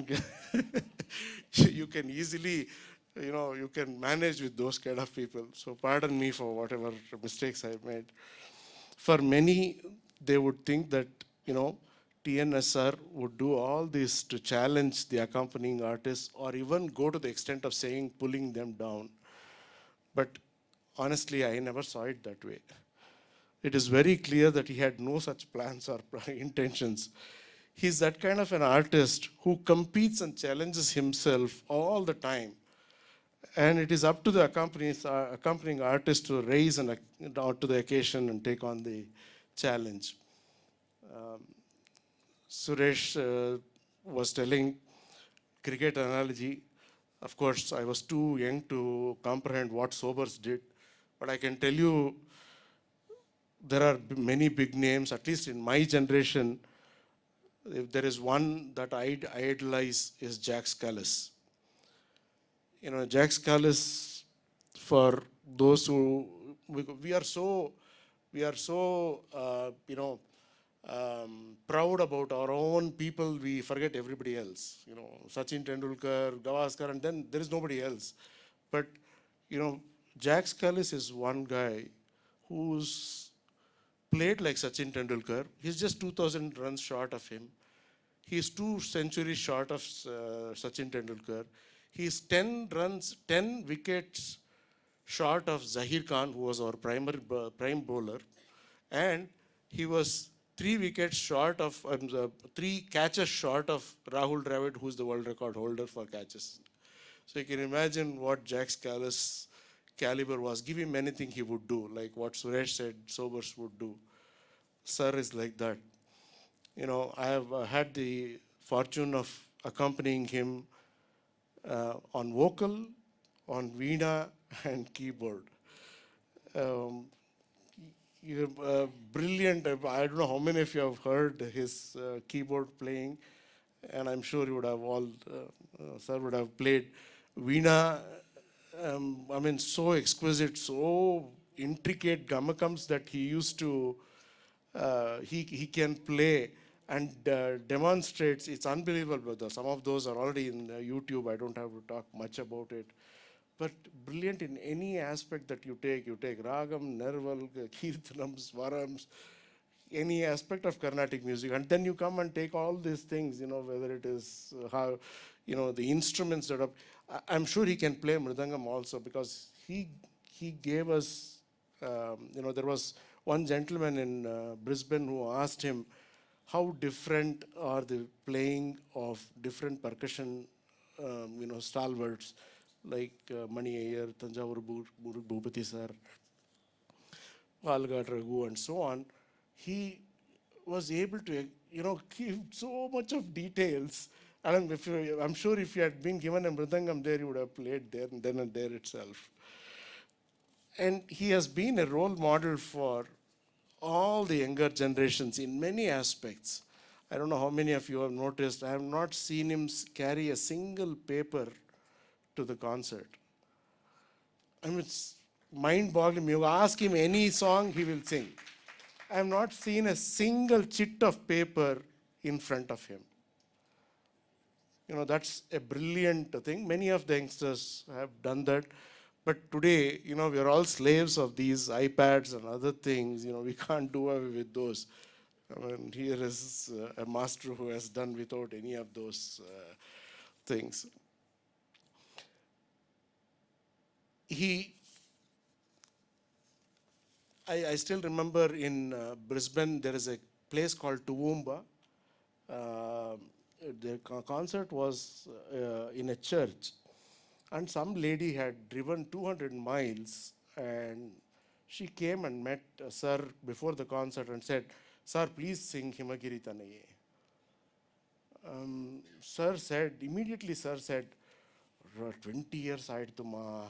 you can easily, you can manage with those kind of people. So pardon me for whatever mistakes I made. For many, they would think that, T.N.S.R. would do all this to challenge the accompanying artists or even go to the extent of saying, pulling them down. But honestly, I never saw it that way. It is very clear that he had no such plans or intentions. He's that kind of an artist who competes and challenges himself all the time. And it is up to the accompanying artist to raise out to the occasion and take on the challenge. Suresh was telling cricket analogy. Of course, I was too young to comprehend what sobers did, but I can tell you there are many big names, at least in my generation. If there is one that I idolize is Jack Scalise. You know, Jack Scalise, for those who, we are so, proud about our own people, we forget everybody else. You know, Sachin Tendulkar, Gavaskar, and then there is nobody else. But, you know, Jack Scalise is one guy who's played like Sachin Tendulkar. He's just 2,000 runs short of him. He's 2 centuries short of Sachin Tendulkar. He's 10 runs, 10 wickets short of Zahir Khan, who was our prime bowler. And he was 3 wickets short of, 3 catches short of Rahul Dravid, who's the world record holder for catches. So you can imagine what Jack Scalise caliber was. Give him anything, he would do, like what Suresh said sobers would do. Sir is like that. You know, I have had the fortune of accompanying him on vocal, on veena, and keyboard. You're brilliant. I don't know how many of you have heard his keyboard playing, and I'm sure you would have all, sir would have played veena. I mean, so exquisite, so intricate gamakams that he used to, he can play and demonstrates. It's unbelievable. Some of those are already in YouTube. I don't have to talk much about it. But brilliant in any aspect that you take. You take ragam, nerval, kirtanam, swarams, any aspect of Carnatic music. And then you come and take all these things, you know, whether it is how, you know, the instruments that are, I'm sure he can play mridangam also, because he gave us, you know, there was one gentleman in Brisbane who asked him, how different are the playing of different percussion, you know, stalwarts like Mani Iyer, Tanjavur Bhupati sir, Valgad Raghu, and so on. He was able to, you know, give so much of details. And I'm sure if you had been given a mridangam there, you would have played there and then and there itself. And he has been a role model for all the younger generations in many aspects. I don't know how many of you have noticed, I have not seen him carry a single paper to the concert. I mean, it's mind-boggling. You ask him any song, he will sing. I have not seen a single chit of paper in front of him. You know, that's a brilliant thing. Many of the youngsters have done that. But today, you know, we are all slaves of these iPads and other things. You know, we can't do away with those. I mean, here is a master who has done without any of those things. I still remember in Brisbane, there is a place called Toowoomba. The concert was in a church. And some lady had driven 200 miles, and she came and met Sir before the concert and said, "Sir, please sing Himagiri Tanaye." Immediately Sir said, 20 years ma,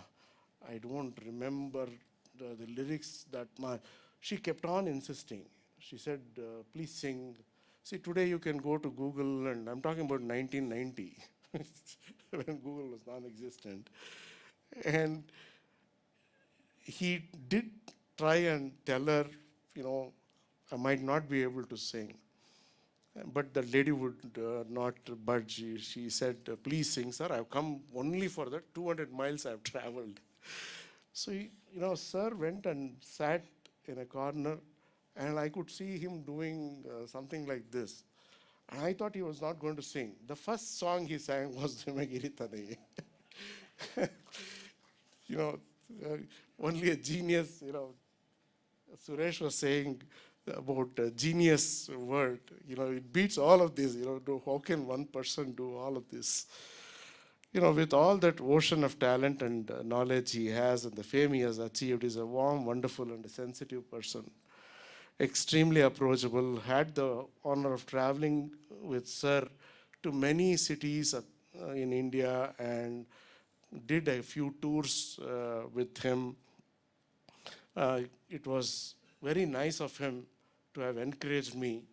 I don't remember the lyrics that much. She kept on insisting. She said, please sing. See, today you can go to Google, and I'm talking about 1990, when Google was non-existent. And he did try and tell her, you know, I might not be able to sing. But the lady would not budge. She said, please sing, sir. I've come only for that 200 miles I've traveled. So, you know, Sir went and sat in a corner, and I could see him doing something like this. And I thought he was not going to sing. The first song he sang was Himagiri Tanaye. You know, only a genius, you know, Suresh was saying about a genius word, you know, it beats all of this, you know, how can one person do all of this? You know, with all that ocean of talent and knowledge he has and the fame he has achieved, he's a warm, wonderful, and a sensitive person. Extremely approachable, had the honor of traveling with Sir to many cities in India, and did a few tours with him. It was very nice of him to have encouraged me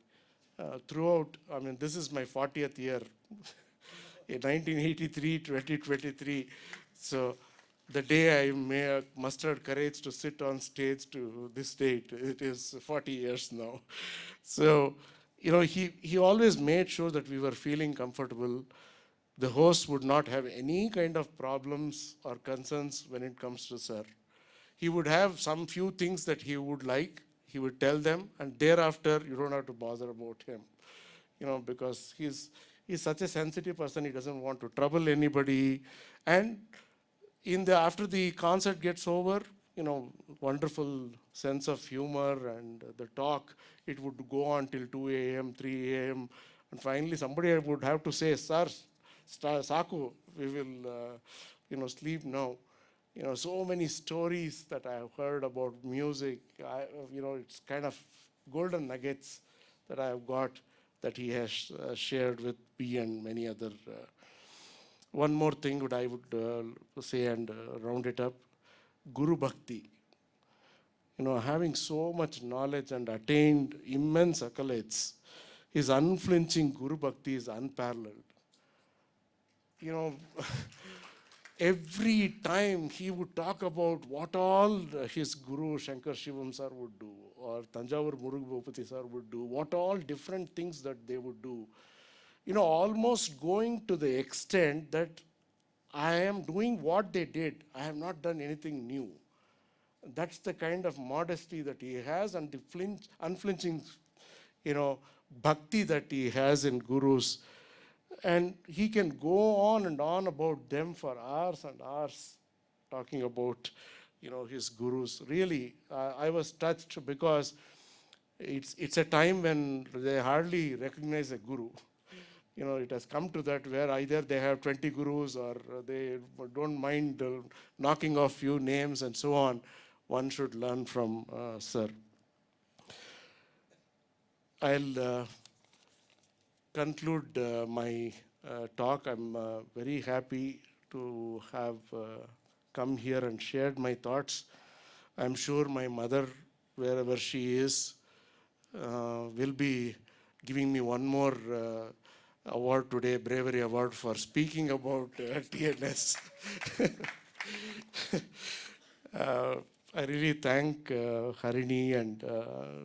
throughout. I mean, this is my 40th year, in 1983, 2023. So the day I mustered courage to sit on stage to this date, it is 40 years now. So, you know, he always made sure that we were feeling comfortable. The host would not have any kind of problems or concerns when it comes to sir. He would have some few things that he would like, he would tell them, and thereafter you don't have to bother about him. You know, because he's such a sensitive person, he doesn't want to trouble anybody. And after the concert gets over, you know, wonderful sense of humor and the talk, it would go on till 2 a.m., 3 a.m. And finally somebody would have to say, sir, Saku, we will, you know, sleep now. You know, so many stories that I have heard about music, you know, it's kind of golden nuggets that I have got that he has shared with me and many other. One more thing that I would say and round it up, Guru Bhakti. You know, having so much knowledge and attained immense accolades, his unflinching Guru Bhakti is unparalleled. You know, every time he would talk about what all his Guru Shankar Shivam sir would do, or Tanjavur Murugu Bhupati sir would do, what all different things that they would do. You know, almost going to the extent that I am doing what they did. I have not done anything new. That's the kind of modesty that he has, and the unflinching, you know, bhakti that he has in gurus. And he can go on and on about them for hours and hours, talking about, you know, his gurus. Really, I was touched because it's a time when they hardly recognize a guru. You know, it has come to that where either they have 20 gurus or they don't mind knocking off few names and so on. One should learn from sir. I'll conclude my talk. I'm very happy to have come here and shared my thoughts. I'm sure my mother, wherever she is, will be giving me one more award today, Bravery Award, for speaking about TNS. I really thank Harini and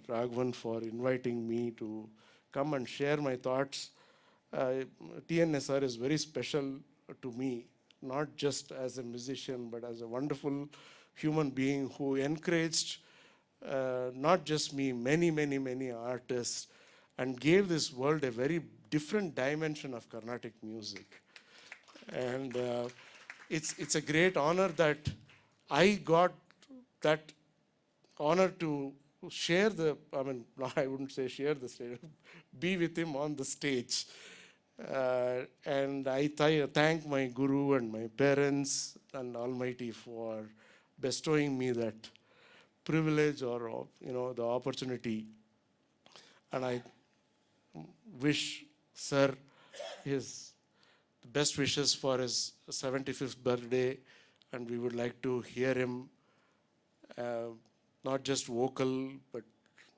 Raghavan for inviting me to come and share my thoughts. TNS sir is very special to me, not just as a musician, but as a wonderful human being who encouraged not just me, many artists, and gave this world a very different dimension of Carnatic music. And it's a great honor that I got that honor to share I mean, I wouldn't say share the stage, be with him on the stage. And I thank my Guru and my parents and Almighty for bestowing me that privilege or, you know, the opportunity. And I wish sir his best wishes for his 75th birthday, and we would like to hear him not just vocal, but,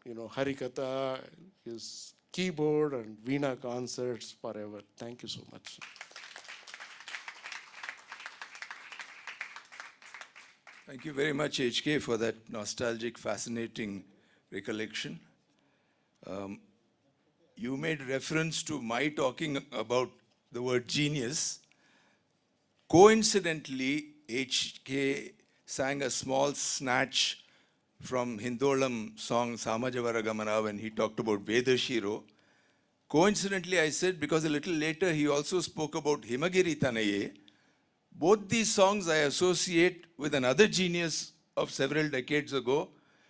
you know, Harikatha, his keyboard and Veena concerts forever. Thank you so much. Thank you very much, H.K., for that nostalgic, fascinating recollection. You made reference to my talking about the word genius. Coincidentally, H.K. sang a small snatch from Hindolam song Samajavaragamana when he talked about Vedashiro. Coincidentally, I said, because a little later he also spoke about Himagiri Tanaye. Both these songs I associate with another genius of several decades ago,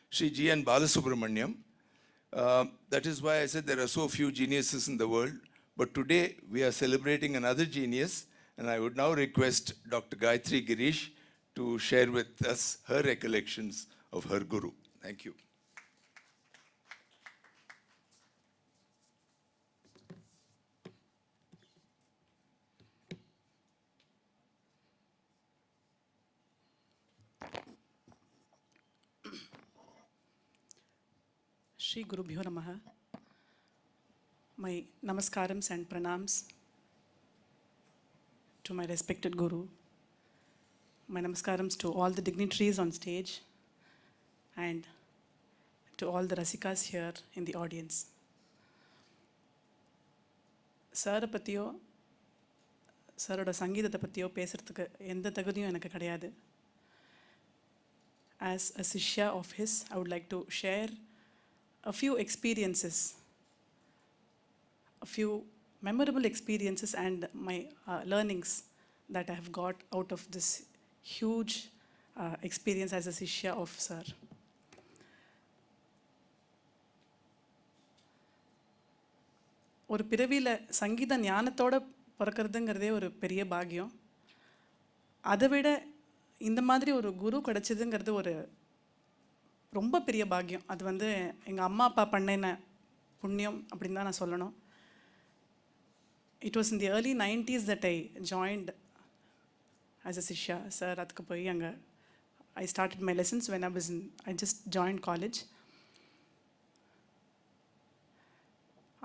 Sri G.N. Balasubramaniam. That is why I said there are so few geniuses in the world. But today we are celebrating another genius, and I would now request Dr. Gayathri Girish to share with us her recollections of her guru. Thank you. Shri Gurubhyo Namaha. My namaskarams and pranams to my respected Guru. My namaskarams to all the dignitaries on stage and to all the Rasikas here in the audience. சாரை பற்றியோ சாரோட சங்கீதத்தை பற்றியோ பேசுகிறதுக்கு எந்த தகுதியும் எனக்கு கிடையாது. As a Shishya of his, I would like to share a few experiences, a few memorable experiences and my learnings that I have got out of this huge experience as a Shishya of Sir. ஒரு பிறவியில் சங்கீத ஞானத்தோடு பிறக்கிறதுங்கிறதே ஒரு பெரிய பாக்கியம். அதை விட இந்த மாதிரி ஒரு குரு கிடச்சிதுங்கிறது ஒரு ரொம்ப பெரிய பாக்கியம். அது வந்து எங்கள் அம்மா அப்பா பண்ணின புண்ணியம் அப்படின்னு தான் நான் சொல்லணும். It was in the early 90s that I joined as a Shishya. Sir, அதுக்கு போய் அங்கே I started my lessons when I just joined college.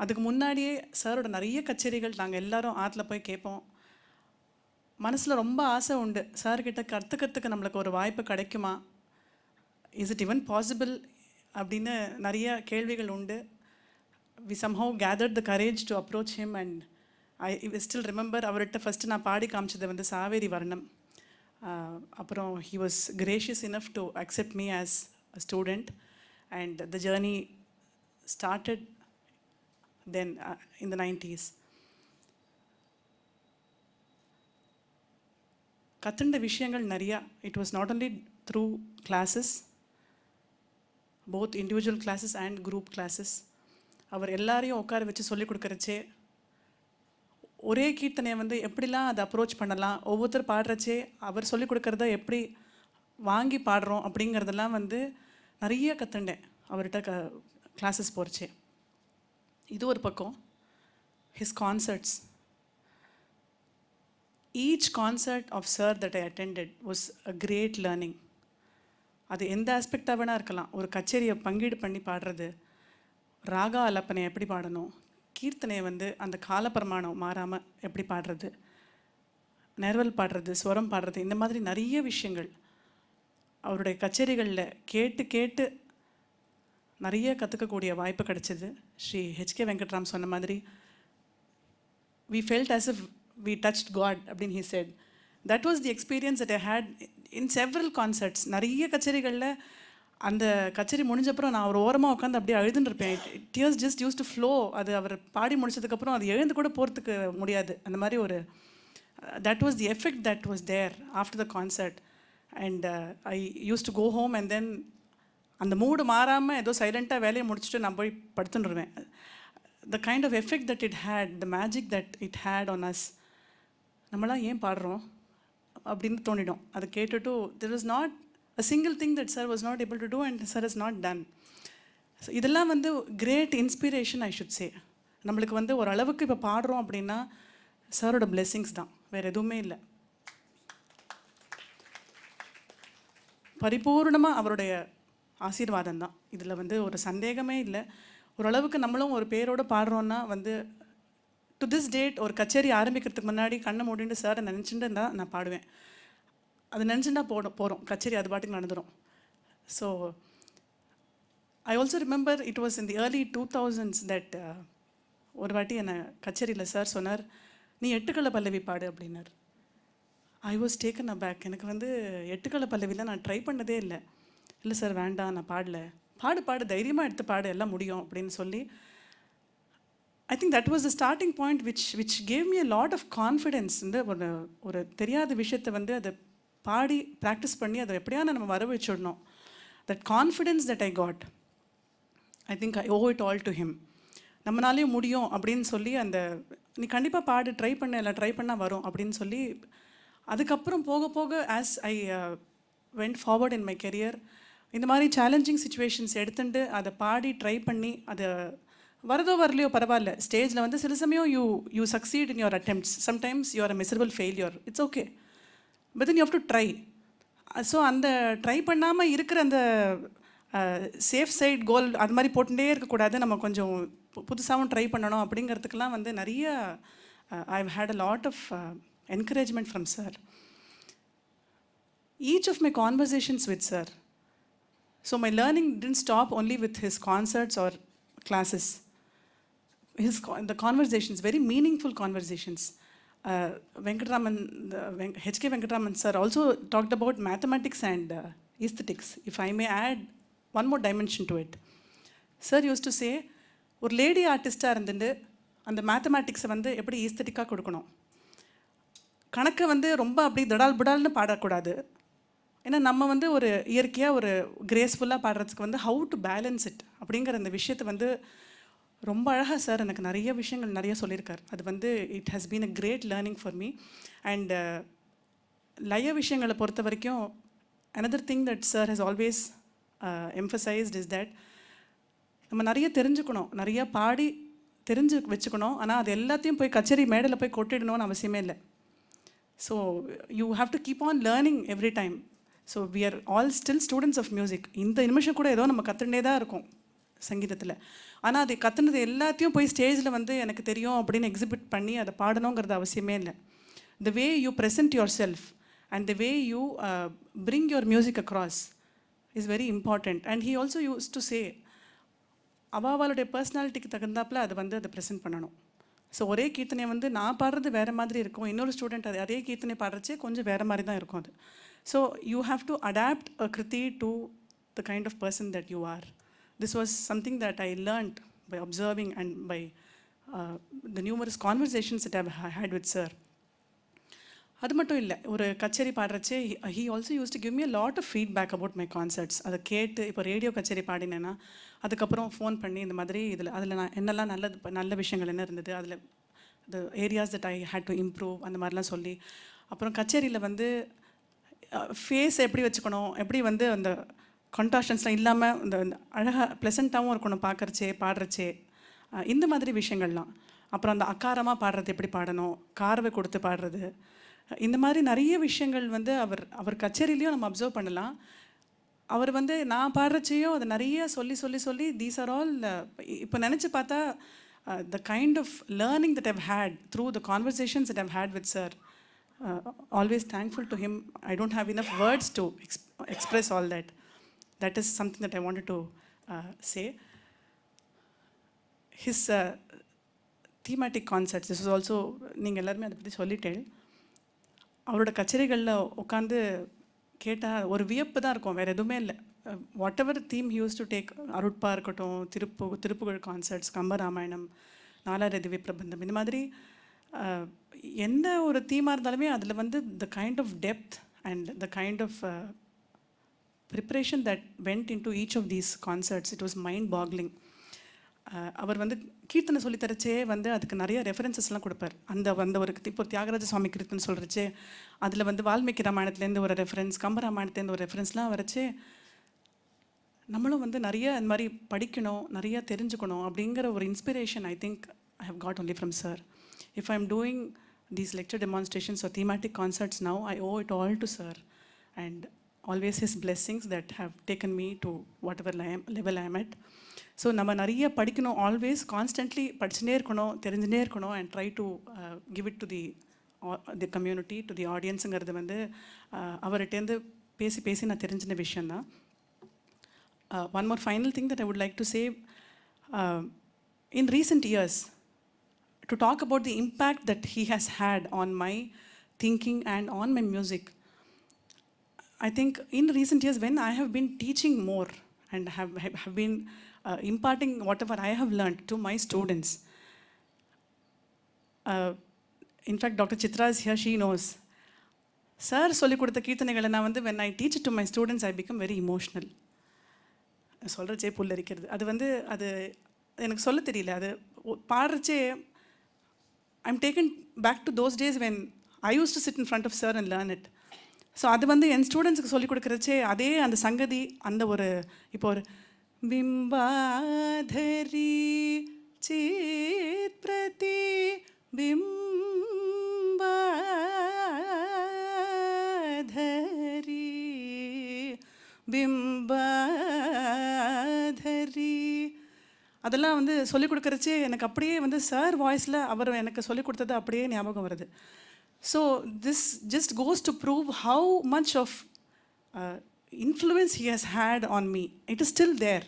அதுக்கு முன்னாடியே சாரோட நிறைய கச்சேரிகள் நாங்கள் எல்லாரும் ஆற்றுல போய் கேட்போம். மனசில் ரொம்ப ஆசை உண்டு, சார்கிட்ட கற்றுக்கிறதுக்கு நம்மளுக்கு ஒரு வாய்ப்பு கிடைக்குமா, இஸ் இட் ஈவன் பாசிபிள் அப்படின்னு நிறைய கேள்விகள் உண்டு. We somehow gathered the courage to approach him and I still remember அவர்கிட்ட ஃபஸ்ட்டு நான் பாடி காமிச்சது வந்து சாவேரி வர்ணம். அப்புறம் he was gracious enough to accept me as a student and the journey started then in the 90s. கற்றுண்ட விஷயங்கள் நிறையா. It was not only through classes, both individual classes and group classes. அவர் எல்லாரையும் உட்கார வச்சு சொல்லிக் கொடுக்குறச்சே ஒரே கீர்த்தனையை வந்து எப்படிலாம் அதை அப்ரோச் பண்ணலாம், ஒவ்வொருத்தர் பாடுறச்சே அவர் சொல்லிக் கொடுக்குறத எப்படி வாங்கி பாடுறோம் அப்படிங்கிறதெல்லாம் வந்து நிறைய கற்றுண்டேன் அவர்கிட்ட கிளாஸஸ் போகிறச்சே. இது ஒரு பக்கம். his concerts, each concert of Sir that I attended was a great learning. அது எந்த ஆஸ்பெக்டாக வேணா இருக்கலாம். ஒரு கச்சேரியை பங்கீடு பண்ணி பாடுறது, ராகா அலப்பனை எப்படி பாடணும், கீர்த்தனையை வந்து அந்த காலப்பிரமாணம் மாறாமல் எப்படி பாடுறது, நெர்வல் பாடுறது, ஸ்வரம் பாடுறது, இந்த மாதிரி நிறைய விஷயங்கள் அவருடைய கச்சேரிகளில் கேட்டு கேட்டு நிறைய கற்றுக்கக்கூடிய வாய்ப்பு கிடைச்சிது. ஸ்ரீ H.K.Venkatram சொன்ன மாதிரி we felt as if we touched God அப்படின்னு he said. That was the experience that I had in several concerts. நிறைய கச்சேரிகளில் அந்த கச்சேரி முடிஞ்சப்பறம் நான் ஒரு ஓரமாக உட்காந்து அப்படியே அழுதுன்னு இருப்பேன். tears just used to flow. அது அவர் பாடி முடிச்சதுக்கப்புறம் அது எழுந்து கூட போகிறதுக்கு முடியாது. அந்த மாதிரி ஒரு that was the effect that was there after the concert. And I used to go home and then அந்த மூடு மாறாமல் ஏதோ சைலண்ட்டாக வேலையை முடிச்சுட்டு நான் போய் படுத்துன்னுருவேன். the kind of effect that it had, the magic that it had on us, நம்மளாம் ஏன் பாடுறோம் அப்படின்னு தோணிடும். அதை கேட்டுட்டு there was not a single thing that Sir was not able to do and Sir has not done. So இதெல்லாம் வந்து great inspiration I should say. நம்மளுக்கு வந்து ஒரு அளவுக்கு இப்போ பாடுறோம் அப்படின்னா சாரோட பிளெஸ்ஸிங்ஸ் தான், வேறு எதுவுமே இல்லை. பரிபூர்ணமாக அவருடைய ஆசீர்வாதம் தான். இதில் வந்து ஒரு சந்தேகமே இல்லை. ஓரளவுக்கு நம்மளும் ஒரு பேரோடு பாடுறோன்னா வந்து டு திஸ் டேட் ஒரு கச்சேரி ஆரம்பிக்கிறதுக்கு முன்னாடி கண்ணை மூடிட்டு சாரை நினச்சிட்டு இருந்தால் நான் பாடுவேன். அது நினச்சிட்டா போகிறோம் கச்சேரி அது பாட்டுக்கு நடந்துடும். So I also remember it was in the early 2000s that ஒரு வாட்டி என்னை கச்சேரியில் சார் சொன்னார், நீ எட்டுக்கலை பல்லவி பாடு அப்படின்னார். I was taken aback. எனக்கு வந்து எட்டுக்கலை பல்லவியில் நான் ட்ரை பண்ணதே இல்லை. இல்லை சார் வேண்டாம், நான் பாடல. பாடு தைரியமாக எடுத்து பாடு, எல்லாம் முடியும் அப்படின்னு சொல்லி I think that was the starting point which gave me a lot of confidence. இந்த ஒரு தெரியாத விஷயத்தை வந்து அதை பாடி ப்ராக்டிஸ் பண்ணி அதை எப்படியான நம்ம வர வச்சிடணும். That confidence that I got, I think I owe it all to him. நம்மளாலேயும் முடியும் அப்படின்னு சொல்லி அந்த நீ கண்டிப்பாக பாடு, ட்ரை பண்ண, இல்லை ட்ரை பண்ணால் வரும் அப்படின்னு சொல்லி அதுக்கப்புறம் போக போக as I went forward in my career இந்த மாதிரி சேலஞ்சிங் சுச்சுவேஷன்ஸ் எடுத்துட்டு அதை பாடி ட்ரை பண்ணி அதை வரதோ வரலையோ பரவாயில்ல. ஸ்டேஜில் வந்து சில சமயம் you succeed in your attempts, sometimes you are a miserable failure, it's okay, but then you have to try. So அந்த ட்ரை பண்ணாமல் இருக்கிற அந்த சேஃப் சைட் கோல் அது மாதிரி போட்டுட்டே இருக்கக்கூடாது, நம்ம கொஞ்சம் புதுசாகவும் ட்ரை பண்ணணும் அப்படிங்கிறதுக்கெல்லாம் வந்து நிறைய I've had a lot of encouragement from sir. Each of my conversations with sir, so my learning didn't stop only with his concerts or classes. The conversations, very meaningful conversations. Venkatraman, H.K.Venkatram sir also talked about mathematics and aesthetics. If I may add one more dimension to it. Sir used to say, ஒரு lady ஆர்டிஸ்டாக இருந்துட்டு அந்த மேத்தமேட்டிக்ஸை வந்து எப்படி ஈஸ்தட்டிக்காக கொடுக்கணும், கணக்கை வந்து ரொம்ப அப்படி தடால் புடால்னு பாடக்கூடாது. ஏன்னா நம்ம வந்து ஒரு இயற்கையாக ஒரு கிரேஸ்ஃபுல்லாக பாடுறதுக்கு வந்து ஹவு டு பேலன்ஸ் இட் அப்படிங்கிற அந்த விஷயத்தை வந்து ரொம்ப அழகாக சார் எனக்கு நிறைய விஷயங்கள் நிறைய சொல்லியிருக்கார். அது வந்து it has been a great learning for me. And லய விஷயங்களை பொறுத்த வரைக்கும் another thing that sir has always emphasized is that நம்ம நிறைய தெரிஞ்சுக்கணும், நிறைய பாடி தெரிஞ்சு வச்சுக்கணும். ஆனால் அது எல்லாத்தையும் போய் கச்சேரி மேடையில் போய் கொட்டிடணும்னு அவசியமே இல்லை. So you have to keep on learning every time. So we are all still students of music. இந்த நிமிஷம் கூட ஏதோ நம்ம கற்றுனே தான் இருக்கும் சங்கீதத்தில். ஆனால் அது கற்றுனது எல்லாத்தையும் போய் ஸ்டேஜில் வந்து எனக்கு தெரியும் அப்படின்னு எக்ஸிபிட் பண்ணி அதை பாடணுங்கிறது அவசியமே இல்லை. The way you present yourself and the way you bring your music across is very important. And he also used to say அவளுடைய பர்சனாலிட்டிக்கு தகுந்தாப்பில் அதை வந்து அதை ப்ரெசென்ட் பண்ணணும். ஸோ ஒரே கீர்த்தனை வந்து நான் பாடுறது வேறு மாதிரி இருக்கும், இன்னொரு ஸ்டூடெண்ட் அதே கீர்த்தனை பாடுறச்சே கொஞ்சம் வேறு மாதிரி தான் இருக்கும் அது. So you have to adapt a kriti to the kind of person that you are. This was something that I learned by observing and by the numerous conversations that I had with sir. அது மட்டும் இல்லை, ஒரு கச்சேரி பாடுறச்சே he also used to give me a lot of feedback about my concerts. அதை கேட்டு இப்போ radio கச்சேரி பாடினேன்னா அதுக்கப்புறம் ஃபோன் பண்ணி இந்த மாதிரி அதில் நான் என்னெல்லாம் நல்ல விஷயங்கள் என்ன இருந்தது, அதில் the areas that I had to improve அந்த மாதிரிலாம் சொல்லி, அப்புறம் கச்சேரியில் வந்து ஃபேஸ் எப்படி வச்சுக்கணும், எப்படி வந்து அந்த கண்டாஷன்ஸ்லாம் இல்லாமல் இந்த அழகாக ப்ளசண்ட்டாகவும் இருக்கணும் பார்க்குறச்சே பாடுறச்சே, இந்த மாதிரி விஷயங்கள்லாம். அப்புறம் அந்த அக்காரமாக பாடுறது எப்படி பாடணும், காரவை கொடுத்து பாடுறது, இந்த மாதிரி நிறைய விஷயங்கள் வந்து அவர் கச்சேரியிலையும் நம்ம அப்சர்வ் பண்ணலாம். அவர் வந்து நான் பாடுறச்சையும் அதை நிறைய சொல்லி தீஸ் ஆர் ஆல் இப்போ நினச்சி பார்த்தா the kind of learning that I've had through the conversations that I've had with sir. Always thankful to him. I don't have enough words to express all that. That is something that I wanted to say. His thematic concerts, this was also, நீங்கள் எல்லாருமே அதை பற்றி சொல்லிட்டேன். அவரோட கச்சேரிகளில் உட்காந்து கேட்டால் ஒரு வியப்பு தான் இருக்கும், வேறு எதுவுமே இல்லை. Whatever theme he used to take, Arutpa இருக்கட்டும், திருப்புகழ் கான்சர்ட்ஸ், கம்பராமாயணம், நாலாயிரதி பிரபந்தம், இந்த மாதிரி எந்த ஒரு தீமாக இருந்தாலுமே அதில் வந்து the kind of depth and the kind of preparation that went into each of these concerts, it was mind boggling. அவர் வந்து கீர்த்தனை சொல்லித்தரச்சே வந்து அதுக்கு நிறைய ரெஃபரன்சஸ்லாம் கொடுப்பார். அந்த ஒரு இப்போ தியாகராஜ சுவாமி கீர்த்தனை சொல்கிறச்சே அதில் வந்து வால்மீகி ராமாயணத்துலேருந்து ஒரு ரெஃபரன்ஸ், கம்பராமாயணத்துலேருந்து ஒரு ரெஃபரன்ஸ்லாம் வரச்சே நம்மளும் வந்து நிறைய அந்த மாதிரி படிக்கணும், நிறையா தெரிஞ்சுக்கணும் அப்படிங்கிற ஒரு inspiration I think I have got only from sir. If I'm doing these lecture demonstrations or thematic concerts now, I owe it all to sir and always his blessings that have taken me to whatever level I am at. So நம்ம நிறைய படிக்கணும், always constantly படிச்சுனே இருக்கணும், தெரிஞ்சுனே இருக்கணும் and try to give it to the community, to the audienceங்கிறது வந்து அவர்கிட்டேருந்து பேசி நான் தெரிஞ்சின விஷயந்தான். One more final thing that I would like to say, in recent years, to talk about the impact that he has had on my thinking and on my music. I think in recent years when I have been teaching more and have been imparting whatever I have learned to my students. In fact, Dr. Chitra is here, she knows. Sir சொல்லி கொடுத்த கீர்த்தனைகளை நான் வந்து when I teach it to my students, I become very emotional. சொல்கிறச்சே புல்லரிக்கிறது. அது வந்து அது எனக்கு சொல்ல தெரியல, அது பாடுறச்சே I'm taken back to those days when I used to sit in front of sir and learn it. So அது வந்து என் ஸ்டூடெண்ட்ஸுக்கு சொல்லிக் கொடுக்குறச்சே அதே அந்த சங்கதி, அந்த ஒரு இப்போ ஒரு பிம்பாதரி சித் பிரதி பிம்பாதரி பிம்பாதரி அதெல்லாம் வந்து சொல்லிக் கொடுக்குறச்சே எனக்கு அப்படியே வந்து சார் வாய்ஸில் அவர் எனக்கு சொல்லிக் கொடுத்தது அப்படியே ஞாபகம் வருது. So this just goes to prove how much of influence he has had on me. It is still there.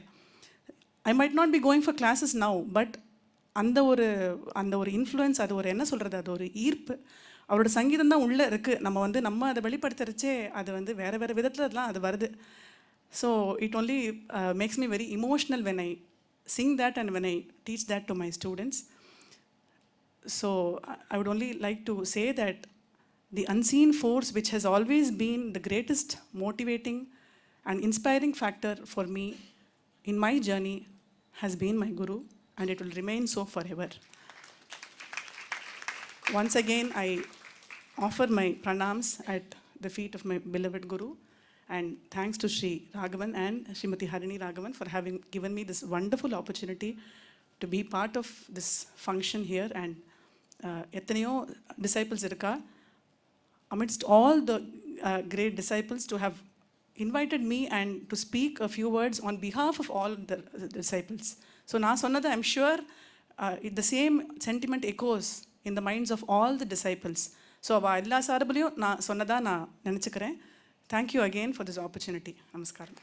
I might not be going for classes now, but அந்த ஒரு இன்ஃப்ளூயன்ஸ், அது ஒரு என்ன சொல்கிறது, அது ஒரு ஈர்ப்பு, அவரோட சங்கீதம் தான் உள்ளே இருக்குது. நம்ம அதை வெளிப்படுத்துறச்சே அது வந்து வேறு வேறு விதத்தில் அதெல்லாம் அது வருது. So it only makes me very emotional when I sing that and when I teach that to my students. So I would only like to say that the unseen force which has always been the greatest motivating and inspiring factor for me in my journey has been my Guru, and it will remain so forever. Once again, I offer my pranams at the feet of my beloved Guru, and thanks to Sri Raghavan and Srimati Harini Raghavan for having given me this wonderful opportunity to be part of this function here. And எத்தனையோ disciples இருக்கா, amidst all the great disciples, to have invited me and to speak a few words on behalf of all the disciples. So நான் சொன்னது, I'm sure the same sentiment echoes in the minds of all the disciples. So அவ எல்லா சார்பிலையும் நான் சொன்னதா நான் நினச்சிக்கிறேன். Thank you again for this opportunity. நமஸ்காரம்.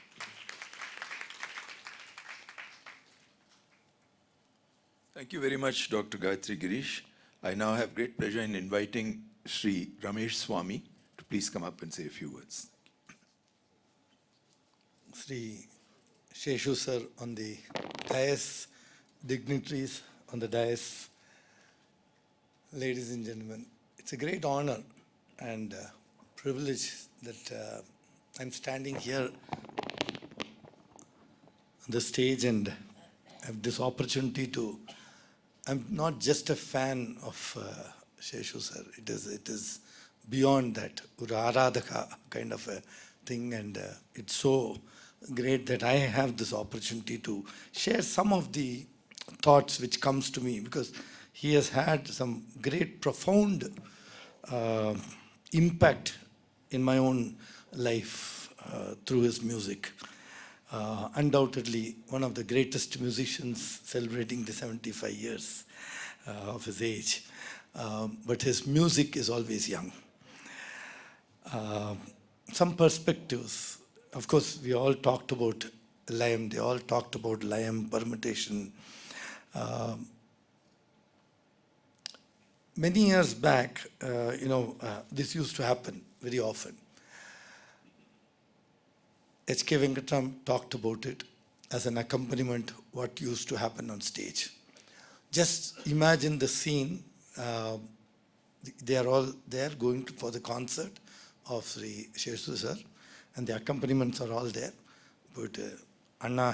Thank you very much, Dr. Gayathri Girish. I now have great pleasure in inviting Sri Ramesh Swamy to please come up and say a few words. Sri Sheshu sir on the dais, dignitaries on the dais, ladies and gentlemen, it's a great honor and privilege that I'm standing here on the stage and have this opportunity to. I'm not just a fan of Sheshu sir. It is beyond that, Aradhaka kind of a thing, and it's so great that I have this opportunity to share some of the thoughts which comes to me, because he has had some great profound impact in my own life through his music. Undoubtedly one of the greatest musicians celebrating the 75 years of his age, but his music is always young. Some perspectives, of course, we all talked about Layam, they all talked about Layam permutation. Many years back, this used to happen very often. H.K.Venkatram talked about it as an accompaniment, what used to happen on stage. Just imagine the scene. They are all there going for the concert of Sri Sheshu sir, and the accompaniments are all there. But Anna,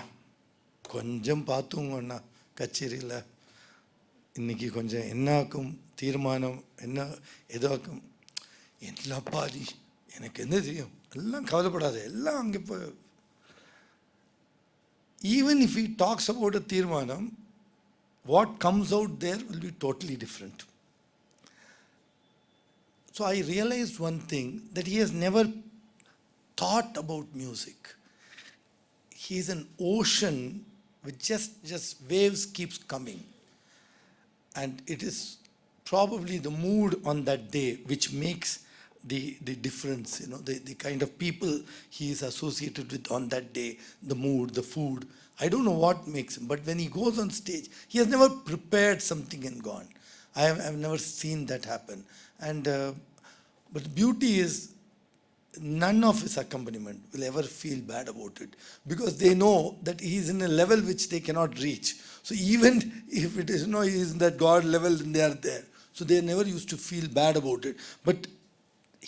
konjam paathunga Anna kachirila இன்னைக்கு கொஞ்சம் என்னாக்கும் தீர்மானம் என்ன எதாக்கும் எல்லாம் பாதி எனக்கு என்ன தெரியும் எல்லாம் கவலைப்படாது எல்லாம் அங்கே போய். Even if he talks about a தீர்மானம், what comes out there will be totally different. So I realized one thing, that he has never thought about music. He is an ocean with just waves keeps coming. And it is probably the mood on that day which makes the difference, the kind of people he is associated with on that day, the mood, the food. I don't know what makes him, but when he goes on stage, he has never prepared something and gone. I have never seen that happen. And but the beauty is, none of his accompaniment will ever feel bad about it, because they know that he is in a level which they cannot reach. So even if it is, he is in that God level, and they are there. So they never used to feel bad about it. But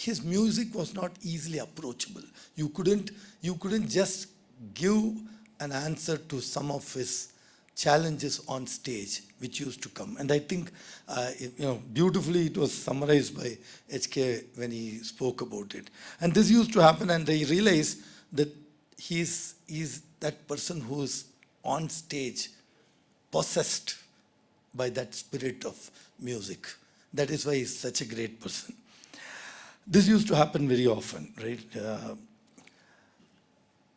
his music was not easily approachable. You couldn't just give an answer to some of his challenges on stage which used to come. And I think, beautifully it was summarized by H.K. when he spoke about it. And this used to happen, and I realized that he's that person who is on stage possessed by that spirit of music. That is why he's such a great person. This used to happen very often, right?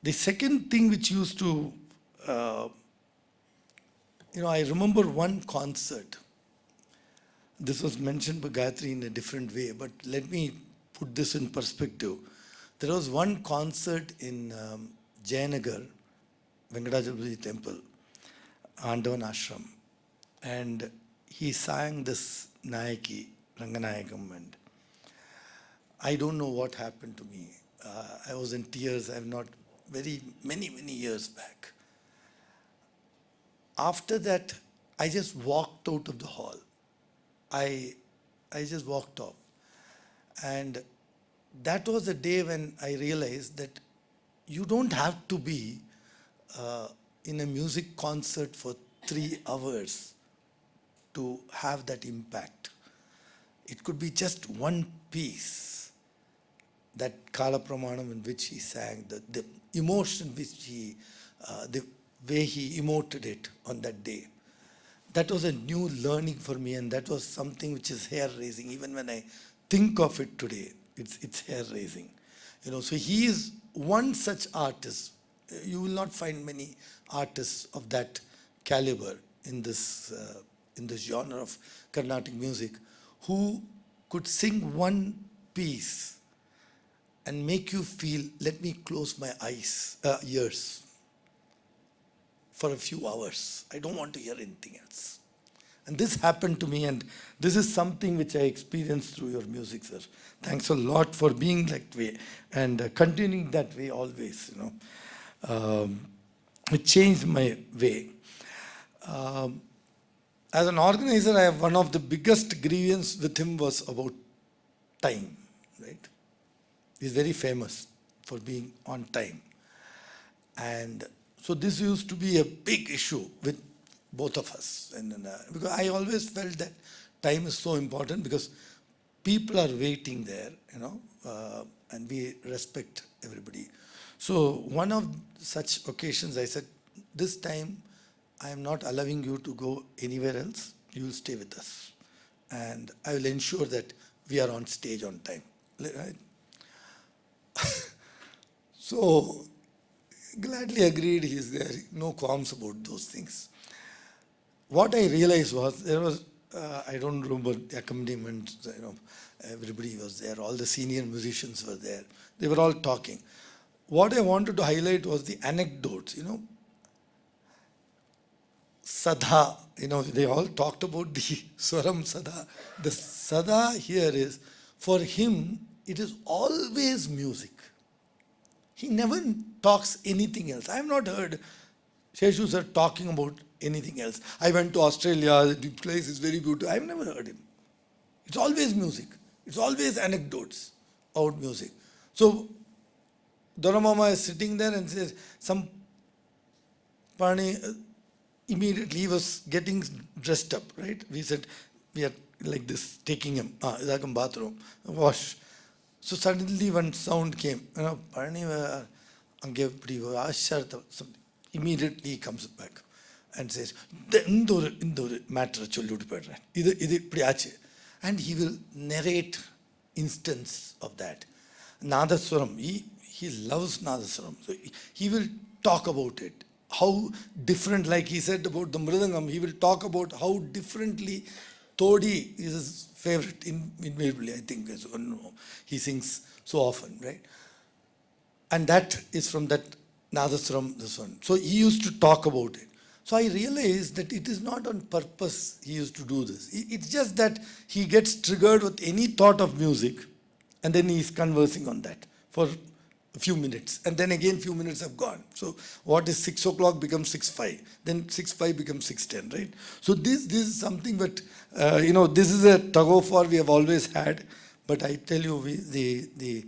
The second thing which used to I remember one concert. This was mentioned by Gayathri in a different way, but let me put this in perspective. There was one concert in Jayanagar, Venkatachalapati temple, Andavan Ashram, and he sang this Nayaki, Ranganayakam, and I don't know what happened to me. I was in tears. I'm not many years back. After that, I just walked out of the hall. I just walked off. And that was the day when I realized that you don't have to be in a music concert for 3 hours to have that impact. It could be just one piece, that Kala Pramanam in which he sang, the emotion which the way he emoted it on that day. That was a new learning for me, and that was something which is hair-raising. Even when I think of it today, it's hair-raising. So he is one such artist. You will not find many artists of that caliber in this genre of Carnatic music who could sing one piece and make you feel, let me close my ears for a few hours. I don't want to hear anything else. And this happened to me, and this is something which I experienced through your music, sir. Thanks a lot for being that way and continuing that way always. It changed my way. As an organizer, I have one of the biggest grievance with him was about time, right? He's very famous for being on time. And so this used to be a big issue with both of us. And because I always felt that time is so important because people are waiting there, and we respect everybody. So one of such occasions, I said, this time I am not allowing you to go anywhere else. You will stay with us. And I will ensure that we are on stage on time. Right? So gladly agreed, he is there. No qualms about those things. What I realized was, there was, I don't remember the accompaniment, everybody was there, all the senior musicians were there. They were all talking. What I wanted to highlight was the anecdotes, Sada, they all talked about the Swaram Sada. The Sada here is, for him, it is always music. He never talks anything else. I have not heard Sheshu sir talking about anything else. I went to Australia, the place is very beautiful. I have never heard him. It's always music. It's always anecdotes about music. So, Doramama is sitting there and says, some Pani, immediately he was getting dressed up, right? We said, we are like this, taking him, bathroom, wash. So suddenly one sound came, immediately he comes back and says, matter and he will narrate instance of that. Nadasuram, he loves Nadasuram. So he will talk about it. How different, like he said about the mridangam, he will talk about how differently Todi is his favorite, invariably, I think. He sings so often, right? And that is from that Nadasuram, this one. So he used to talk about it. So I realized that it is not on purpose he used to do this. It's just that he gets triggered with any thought of music, and then he is conversing on that for a few minutes, and then again few minutes have gone. So what is 6 o'clock becomes 6:05, then 6:05 becomes 6:10, right? So this is something that, this is a tug of war we have always had, but I tell you, the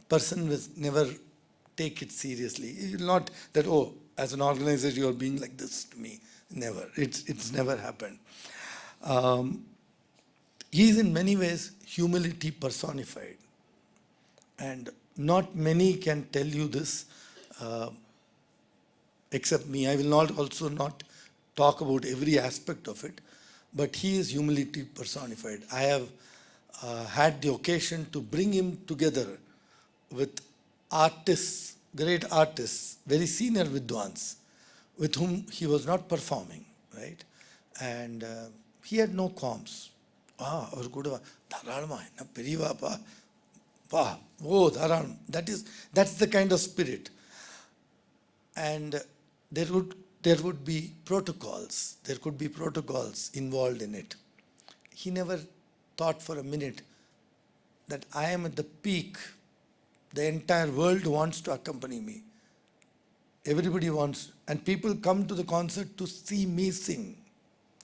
person will never take it seriously. It will not that, oh, as an organizer you are being like this to me. Never. It's never happened. He is in many ways humility personified. And not many can tell you this except me. I will not talk about every aspect of it, but he is humility personified. I have had the occasion to bring him together with artists, great artists, very senior Vidwans, with whom he was not performing, right? And he had no qualms. Avaru kuda dharalama enna periyava pa oh dharal. That's the kind of spirit. And there would be protocols. There could be protocols involved in it. He never thought for a minute that I am at the peak. The entire world wants to accompany me. Everybody wants, and people come to the concert to see me sing,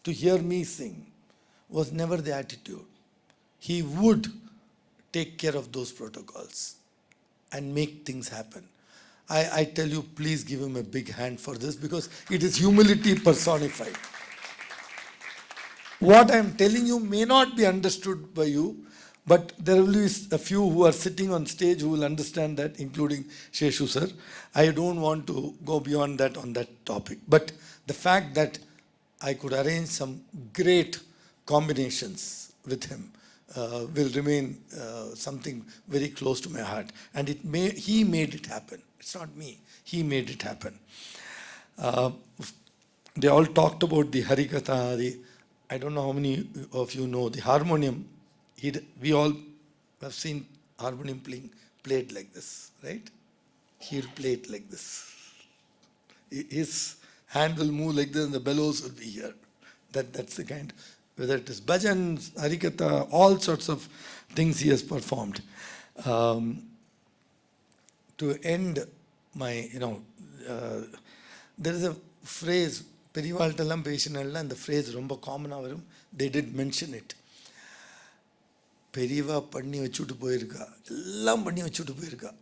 to hear me sing. Was never the attitude. He would take care of those protocols and make things happen. I tell you, please give him a big hand for this, because it is humility personified. What I am telling you may not be understood by you, but there will be a few who are sitting on stage who will understand that, including Sheshu sir. I don't want to go beyond that on that topic. But the fact that I could arrange some great combinations with him will remain something very close to my heart. And he made it happen. It's not me. He made it happen. They all talked about the Harikatha. I don't know how many of you know the harmonium. We all have seen harmonium played like this, right? He'll play it like this. His hand will move like this and the bellows will be here. That's the kind, whether it is bhajan, harikatha, all sorts of things he has performed. To end my, there is a phrase, Perivaltalam Peshinalla, and the phrase Romba common, they did mention it. Periva panni vachutu poirukka, ellam panni vachutu poirukka.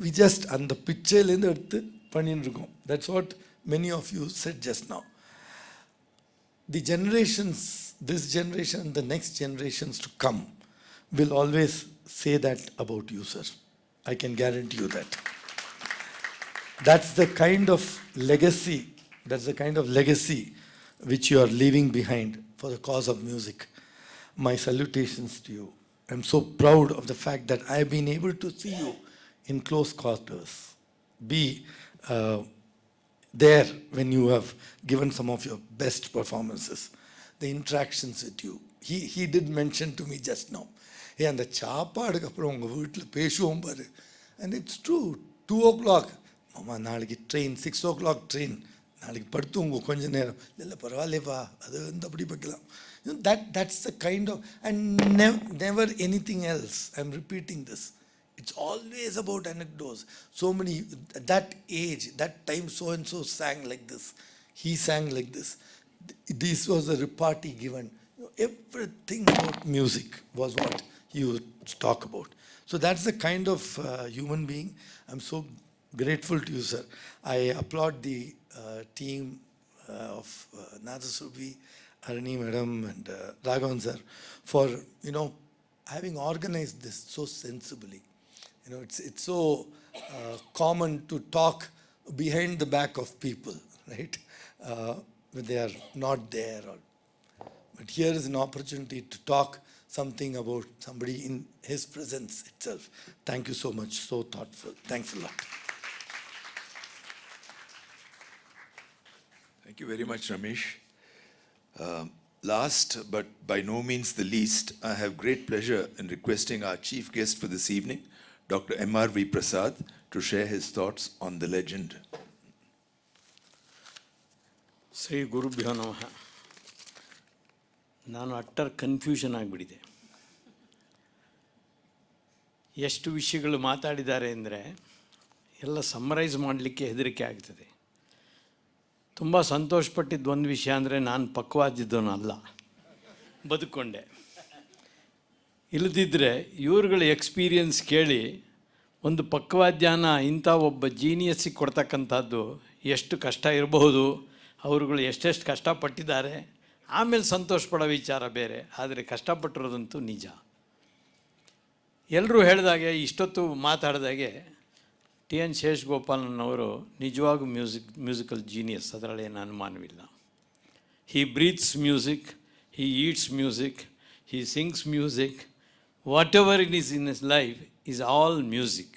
We just, and the picture pannirukom. That's what many of you said just now. The generations, this generation and the next generations to come, will always say that about you, sir. I can guarantee you that. That's the kind of legacy, which you are leaving behind for the cause of music. My salutations to you. I'm so proud of the fact that I've been able to see you in close quarters. Be there when you have given some of your best performances. The interactions with you. He did mention to me just now, hey, and the chapaadu appuram unga veetla peshuvom paru. And it's true. 2 o'clock, mama naaliki train, 6 o'clock train. Naaliki paduthu konja neram. Illa paravaileva, adu apdi pakkalam. That's the kind of, and never anything else. I'm repeating this. It's always about anecdotes. So many, at that age, that time so-and-so sang like this. He sang like this. This was a repartee given. Everything about music was what he would talk about. So that's the kind of human being. I'm so grateful to you, sir. I applaud the team of Nadasurabhi, Harini madam and Raghavan sir for, having organized this so sensibly. It's so common to talk behind the back of people, right? When they are not there. But here is an opportunity to talk something about somebody in his presence itself. Thank you so much. So thoughtful. Thanks a lot. Thank you very much, Ramesh. Last, but by no means the least, I have great pleasure in requesting our chief guest for this evening, Dr. M.R.V.Prasad, to share his thoughts on the legend. Sri Gurubhyo Namaha. ನಾನು utter confusion ಆಗಿಬಿಟ್ಟಿದೆ. ಎಷ್ಟು ವಿಷಯಗಳು ಮಾತಾಡಿದ್ದಾರೆ ಅಂದರೆ ಎಲ್ಲ summarise ಮಾಡಲಿಕ್ಕೆ ಹೆದರಿಕೆ ಆಗ್ತದೆ. ತುಂಬ ಸಂತೋಷಪಟ್ಟಿದ್ದು ಒಂದು ವಿಷಯ ಅಂದರೆ ನಾನು ಪಕ್ವಾದಿದ್ದವನು ಅಲ್ಲ, ಬದುಕೊಂಡೆ. ಇಲ್ಲದಿದ್ದರೆ ಇವ್ರುಗಳ ಎಕ್ಸ್ಪೀರಿಯನ್ಸ್ ಕೇಳಿ ಒಂದು ಪಕ್ವಾದ್ಯಾನ ಇಂಥ ಒಬ್ಬ ಜೀನಿಯಸ್ಸಿಗೆ ಕೊಡ್ತಕ್ಕಂಥದ್ದು ಎಷ್ಟು ಕಷ್ಟ ಇರಬಹುದು, ಅವರುಗಳು ಎಷ್ಟೆಷ್ಟು ಕಷ್ಟಪಟ್ಟಿದ್ದಾರೆ, ಆಮೇಲೆ ಸಂತೋಷ ಪಡೋ ವಿಚಾರ ಬೇರೆ. ಆದರೆ ಕಷ್ಟಪಟ್ಟಿರೋದಂತೂ ನಿಜ. ಎಲ್ಲರೂ ಹೇಳಿದಾಗೆ, ಇಷ್ಟೊತ್ತು ಮಾತಾಡಿದಾಗೆ T.N. Seshagopalan ಅವರು ನಿಜವಾಗೂ ಮ್ಯೂಸಿಕಲ್ ಜೀನಿಯಸ್, ಅದರಲ್ಲೇನು ಅನುಮಾನವಿಲ್ಲ. He breathes music, he eats music, he sings music. Whatever it is in his life is all music.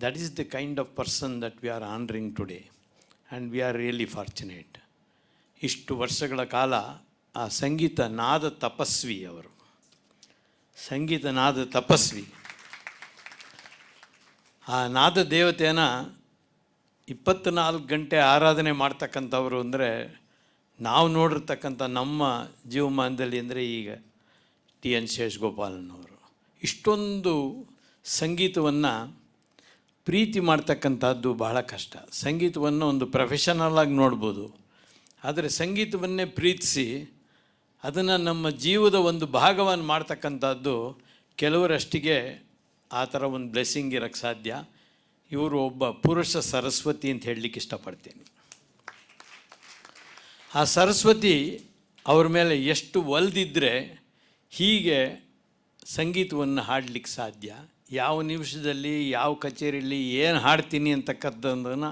That is the kind of person that we are honoring today. And we are really fortunate. ಇಷ್ಟು ವರ್ಷಗಳ ಕಾಲ ಆ ಸಂಗೀತ ನಾದ ತಪಸ್ವಿ ಅವರು, ಸಂಗೀತ ನಾದ ತಪಸ್ವಿ. ಆ ನಾದ ದೇವತೆಯನ್ನು 24 ಗಂಟೆ ಆರಾಧನೆ ಮಾಡ್ತಕ್ಕಂಥವ್ರು ಅಂದರೆ ನಾವು ನೋಡಿರ್ತಕ್ಕಂಥ ನಮ್ಮ ಜೀವಮಾನದಲ್ಲಿ ಅಂದರೆ ಈಗ T.N. Seshagopalan ಅವರು. ಇಷ್ಟೊಂದು ಸಂಗೀತವನ್ನು ಪ್ರೀತಿ ಮಾಡ್ತಕ್ಕಂಥದ್ದು ಬಹಳ ಕಷ್ಟ. ಸಂಗೀತವನ್ನು ಒಂದು ಪ್ರೊಫೆಷನಲ್ಲಾಗಿ ನೋಡ್ಬೋದು, ಆದರೆ ಸಂಗೀತವನ್ನೇ ಪ್ರೀತಿಸಿ ಅದನ್ನು ನಮ್ಮ ಜೀವದ ಒಂದು ಭಾಗವನ್ನು ಮಾಡ್ತಕ್ಕಂಥದ್ದು ಕೆಲವರಷ್ಟಿಗೆ ಆ ಥರ ಒಂದು ಬ್ಲೆಸ್ಸಿಂಗ್ ಇರೋಕ್ಕೆ ಸಾಧ್ಯ. ಇವರು ಒಬ್ಬ ಪುರುಷ ಸರಸ್ವತಿ ಅಂತ ಹೇಳಲಿಕ್ಕೆ ಇಷ್ಟಪಡ್ತೀನಿ. ಆ ಸರಸ್ವತಿ ಅವ್ರ ಮೇಲೆ ಎಷ್ಟು ಒಲ್ದಿದ್ದರೆ ಹೀಗೆ ಸಂಗೀತವನ್ನು ಹಾಡಲಿಕ್ಕೆ ಸಾಧ್ಯ. ಯಾವ ನಿಮಿಷದಲ್ಲಿ ಯಾವ ಕಚೇರಿಯಲ್ಲಿ ಏನು ಹಾಡ್ತೀನಿ ಅಂತಕ್ಕಂಥದ್ದನ್ನು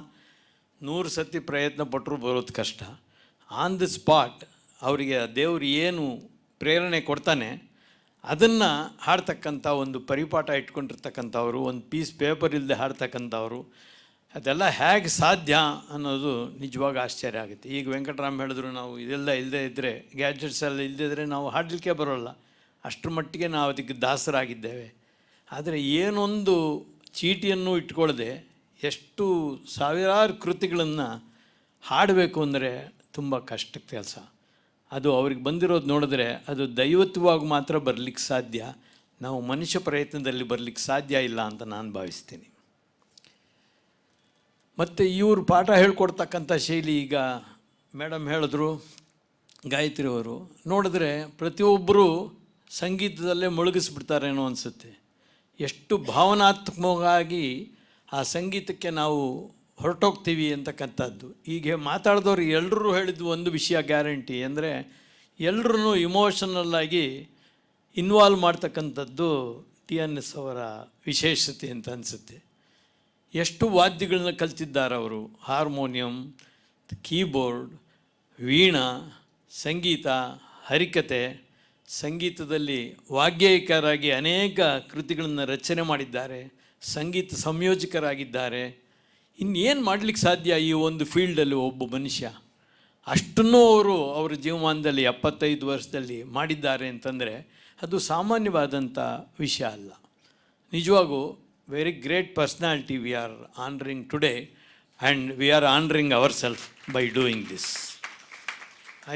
100 ಸತಿ ಪ್ರಯತ್ನ ಪಟ್ಟರು ಬರೋದು ಕಷ್ಟ. ಆನ್ ದಿ ಸ್ಪಾಟ್ ಅವರಿಗೆ ದೇವರು ಏನು ಪ್ರೇರಣೆ ಕೊಡ್ತಾನೆ ಅದನ್ನು ಹಾಡ್ತಕ್ಕಂಥ ಒಂದು ಪರಿಪಾಠ ಇಟ್ಕೊಂಡಿರ್ತಕ್ಕಂಥವ್ರು, ಒಂದು ಪೀಸ್ ಪೇಪರ್ ಇಲ್ಲದೆ ಹಾಡ್ತಕ್ಕಂಥವ್ರು, ಅದೆಲ್ಲ ಹೇಗೆ ಸಾಧ್ಯ ಅನ್ನೋದು ನಿಜವಾಗ ಆಶ್ಚರ್ಯ ಆಗುತ್ತೆ. ಈಗ ವೆಂಕಟರಾಮ್ ಹೇಳಿದ್ರು, ನಾವು ಇದೆಲ್ಲ ಇಲ್ಲದೆ ಇದ್ದರೆ, ಗ್ಯಾಜೆಟ್ಸ್ ಎಲ್ಲ ಇಲ್ಲದೇ ಇದ್ದರೆ ನಾವು ಹಾಡಲಿಕ್ಕೆ ಬರೋಲ್ಲ, ಅಷ್ಟರ ಮಟ್ಟಿಗೆ ನಾವು ಅದಕ್ಕೆ ದಾಸರಾಗಿದ್ದೇವೆ. ಆದರೆ ಏನೊಂದು ಚೀಟಿಯನ್ನು ಇಟ್ಕೊಳ್ಳದೆ ಎಷ್ಟು ಸಾವಿರಾರು ಕೃತಿಗಳನ್ನು ಹಾಡಬೇಕು ಅಂದರೆ ತುಂಬ ಕಷ್ಟದ ಕೆಲಸ. ಅದು ಅವ್ರಿಗೆ ಬಂದಿರೋದು ನೋಡಿದ್ರೆ ಅದು ದೈವತ್ವವಾಗಿ ಮಾತ್ರ ಬರಲಿಕ್ಕೆ ಸಾಧ್ಯ, ನಾವು ಮನುಷ್ಯ ಪ್ರಯತ್ನದಲ್ಲಿ ಬರಲಿಕ್ಕೆ ಸಾಧ್ಯ ಇಲ್ಲ ಅಂತ ನಾನು ಭಾವಿಸ್ತೀನಿ. ಮತ್ತು ಇವರು ಪಾಠ ಹೇಳ್ಕೊಡ್ತಕ್ಕಂಥ ಶೈಲಿ, ಈಗ ಮೇಡಮ್ ಹೇಳಿದ್ರು ಗಾಯತ್ರಿ ಅವರು, ನೋಡಿದ್ರೆ ಪ್ರತಿಯೊಬ್ಬರೂ ಸಂಗೀತದಲ್ಲೇ ಮುಳುಗಿಸ್ಬಿಡ್ತಾರೇನೋ ಅನಿಸುತ್ತೆ. ಎಷ್ಟು ಭಾವನಾತ್ಮಕವಾಗಿ ಆ ಸಂಗೀತಕ್ಕೆ ನಾವು ಹೊರಟೋಗ್ತೀವಿ ಅಂತಕ್ಕಂಥದ್ದು. ಈಗ ಮಾತಾಡಿದವ್ರು ಎಲ್ಲರೂ ಹೇಳಿದ್ದು ಒಂದು ವಿಷಯ ಗ್ಯಾರಂಟಿ ಅಂದರೆ, ಎಲ್ಲರೂ ಇಮೋಷನಲ್ಲಾಗಿ ಇನ್ವಾಲ್ವ್ ಮಾಡ್ತಕ್ಕಂಥದ್ದು T.N.S. ಅವರ ವಿಶೇಷತೆ ಅಂತ ಅನಿಸುತ್ತೆ. ಎಷ್ಟು ವಾದ್ಯಗಳನ್ನ ಕಲ್ತಿದ್ದಾರೆ ಅವರು, ಹಾರ್ಮೋನಿಯಂ, ಕೀಬೋರ್ಡ್, ವೀಣಾ, ಸಂಗೀತ, ಹರಿಕತೆ, ಸಂಗೀತದಲ್ಲಿ ವಾಗ್ಗೇಯಕರಾಗಿ ಅನೇಕ ಕೃತಿಗಳನ್ನು ರಚನೆ ಮಾಡಿದ್ದಾರೆ, ಸಂಗೀತ ಸಂಯೋಜಕರಾಗಿದ್ದಾರೆ. ಇನ್ನೇನು ಮಾಡಲಿಕ್ಕೆ ಸಾಧ್ಯ ಈ ಒಂದು ಫೀಲ್ಡಲ್ಲಿ ಒಬ್ಬ ಮನುಷ್ಯ? ಅಷ್ಟನ್ನೂ ಅವರ ಜೀವಮಾನದಲ್ಲಿ 75 ವರ್ಷದಲ್ಲಿ ಮಾಡಿದ್ದಾರೆ ಅಂತಂದರೆ ಅದು ಸಾಮಾನ್ಯವಾದಂಥ ವಿಷಯ ಅಲ್ಲ. ನಿಜವಾಗೂ very great personality we are honouring today, and we are honouring ourself by doing this.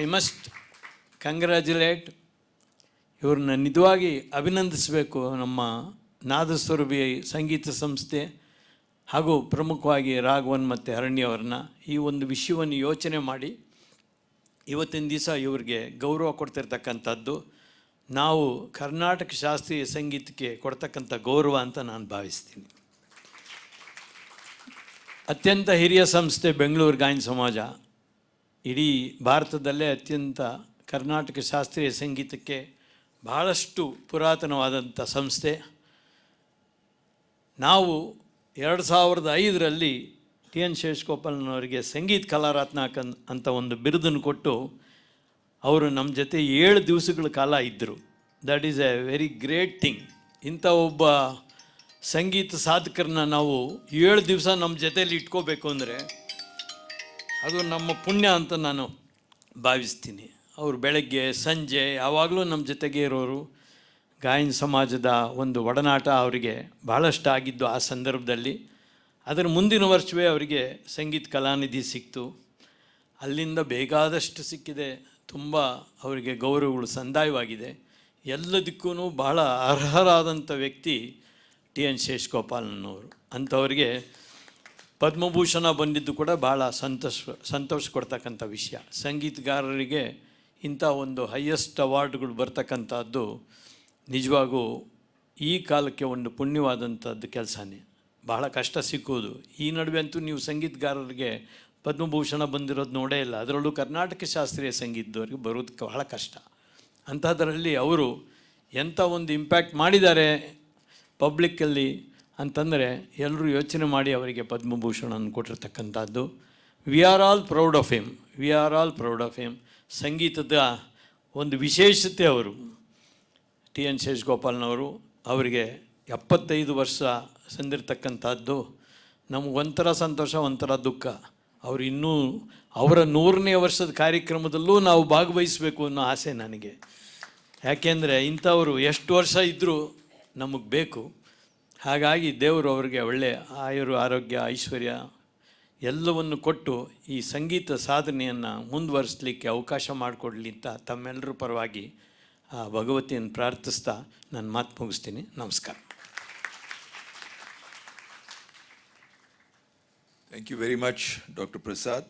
I must congratulate, ಇವ್ರನ್ನ ನಿಜವಾಗಿ ಅಭಿನಂದಿಸಬೇಕು. ನಮ್ಮ ನಾದಸ್ವರಭಿ ಸಂಗೀತ ಸಂಸ್ಥೆ ಹಾಗೂ ಪ್ರಮುಖವಾಗಿ ರಾಘವನ್ ಮತ್ತು ಹರಣಿ ಅವ್ರನ್ನ ಈ ಒಂದು ವಿಷಯವನ್ನು ಯೋಚನೆ ಮಾಡಿ ಇವತ್ತಿನ ದಿವಸ ಇವ್ರಿಗೆ ಗೌರವ ಕೊಡ್ತಿರ್ತಕ್ಕಂಥದ್ದು ನಾವು ಕರ್ನಾಟಕ ಶಾಸ್ತ್ರೀಯ ಸಂಗೀತಕ್ಕೆ ಕೊಡ್ತಕ್ಕಂಥ ಗೌರವ ಅಂತ ನಾನು ಭಾವಿಸ್ತೀನಿ. ಅತ್ಯಂತ ಹಿರಿಯ ಸಂಸ್ಥೆ ಬೆಂಗಳೂರು ಗಾಯನ ಸಮಾಜ, ಇಡೀ ಭಾರತದಲ್ಲೇ ಅತ್ಯಂತ ಕರ್ನಾಟಕ ಶಾಸ್ತ್ರೀಯ ಸಂಗೀತಕ್ಕೆ ಬಹಳಷ್ಟು ಪುರಾತನವಾದಂಥ ಸಂಸ್ಥೆ. ನಾವು 2005ರಲ್ಲಿ T.N. Seshagopalan ಅವರಿಗೆ ಸಂಗೀತ ಕಲಾರತ್ನ ಅಂತ ಒಂದು ಬಿರುದನ್ನು ಕೊಟ್ಟು ಅವರು ನಮ್ಮ ಜೊತೆ 7 ದಿವಸಗಳ ಕಾಲ ಇದ್ದರು. That is A very great thing. ಇಂಥ ಒಬ್ಬ ಸಂಗೀತ ಸಾಧಕರನ್ನ ನಾವು 7 ದಿವಸ ನಮ್ಮ ಜೊತೆಯಲ್ಲಿ ಇಟ್ಕೋಬೇಕು ಅಂದರೆ ಅದು ನಮ್ಮ ಪುಣ್ಯ ಅಂತ ನಾನು ಭಾವಿಸ್ತೀನಿ. ಅವರು ಬೆಳಗ್ಗೆ ಸಂಜೆ ಯಾವಾಗಲೂ ನಮ್ಮ ಜೊತೆಗೆ ಇರೋರು. ಗಾಯನ ಸಮಾಜದ ಒಂದು ಒಡನಾಟ ಅವರಿಗೆ ಬಹಳಷ್ಟು ಆಗಿದ್ದು ಆ ಸಂದರ್ಭದಲ್ಲಿ. ಅದರ ಮುಂದಿನ ವರ್ಷವೇ ಅವರಿಗೆ ಸಂಗೀತ ಕಲಾನಿಧಿ ಸಿಕ್ತು. ಅಲ್ಲಿಂದ ಬೇಕಾದಷ್ಟು ಸಿಕ್ಕಿದೆ, ತುಂಬ ಅವರಿಗೆ ಗೌರವಗಳು ಸಂದಾಯವಾಗಿದೆ. ಎಲ್ಲದಕ್ಕೂ ಬಹಳ ಅರ್ಹರಾದಂಥ ವ್ಯಕ್ತಿ T.N. Seshagopalan ಅವರು. ಅಂಥವರಿಗೆ ಪದ್ಮಭೂಷಣ ಬಂದಿದ್ದು ಕೂಡ ಭಾಳ ಸಂತೋಷ ಕೊಡ್ತಕ್ಕಂಥ ವಿಷಯ. ಸಂಗೀತಗಾರರಿಗೆ ಇಂಥ ಒಂದು ಹೈಯೆಸ್ಟ್ ಅವಾರ್ಡ್ಗಳು ಬರ್ತಕ್ಕಂಥದ್ದು ನಿಜವಾಗೂ ಈ ಕಾಲಕ್ಕೆ ಒಂದು ಪುಣ್ಯವಾದಂಥದ್ದು ಕೆಲಸನೇ. ಬಹಳ ಕಷ್ಟ ಸಿಕ್ಕುವುದು. ಈ ನಡುವೆ ಅಂತೂ ನೀವು ಸಂಗೀತಗಾರರಿಗೆ ಪದ್ಮಭೂಷಣ ಬಂದಿರೋದು ನೋಡೇ ಇಲ್ಲ. ಅದರಲ್ಲೂ ಕರ್ನಾಟಕ ಶಾಸ್ತ್ರೀಯ ಸಂಗೀತದವರಿಗೆ ಬರೋದಕ್ಕೆ ಬಹಳ ಕಷ್ಟ. ಅಂಥದ್ರಲ್ಲಿ ಅವರು ಎಂಥ ಒಂದು ಇಂಪ್ಯಾಕ್ಟ್ ಮಾಡಿದ್ದಾರೆ ಪಬ್ಲಿಕ್ಕಲ್ಲಿ ಅಂತಂದರೆ ಎಲ್ಲರೂ ಯೋಚನೆ ಮಾಡಿ ಅವರಿಗೆ ಪದ್ಮಭೂಷಣವನ್ನು ಕೊಟ್ಟಿರ್ತಕ್ಕಂಥದ್ದು. We are all proud of him, we are all proud of him. ಸಂಗೀತದ ಒಂದು ವಿಶೇಷತೆ ಅವರು T.N. Seshagopalan ಅವರು. ಅವರಿಗೆ 75 ವರ್ಷ ಸಂದಿರ್ತಕ್ಕಂಥದ್ದು ನಮಗೊಂಥರ ಸಂತೋಷ, ಒಂಥರ ದುಃಖ. ಅವರು ಇನ್ನೂ ಅವರ 100ನೇ ವರ್ಷದ ಕಾರ್ಯಕ್ರಮದಲ್ಲೂ ನಾವು ಭಾಗವಹಿಸಬೇಕು ಅನ್ನೋ ಆಸೆ ನನಗೆ. ಯಾಕೆಂದರೆ ಇಂಥವರು ಎಷ್ಟು ವರ್ಷ ಇದ್ದರೂ ನಮಗೆ ಬೇಕು. ಹಾಗಾಗಿ ದೇವರು ಅವರಿಗೆ ಒಳ್ಳೆಯ ಆರೋಗ್ಯ, ಐಶ್ವರ್ಯ ಎಲ್ಲವನ್ನು ಕೊಟ್ಟು ಈ ಸಂಗೀತ ಸಾಧನೆಯನ್ನು ಮುಂದುವರಿಸಲಿಕ್ಕೆ ಅವಕಾಶ ಮಾಡಿಕೊಡ್ಲಿ ಅಂತ ತಮ್ಮೆಲ್ಲರ ಪರವಾಗಿ ಆ ಭಗವತಿಯನ್ನು ಪ್ರಾರ್ಥಿಸ್ತಾ ನಾನು ಮಾತು ಮುಗಿಸ್ತೀನಿ. ನಮಸ್ಕಾರ. Thank you very much, Dr. Prasad.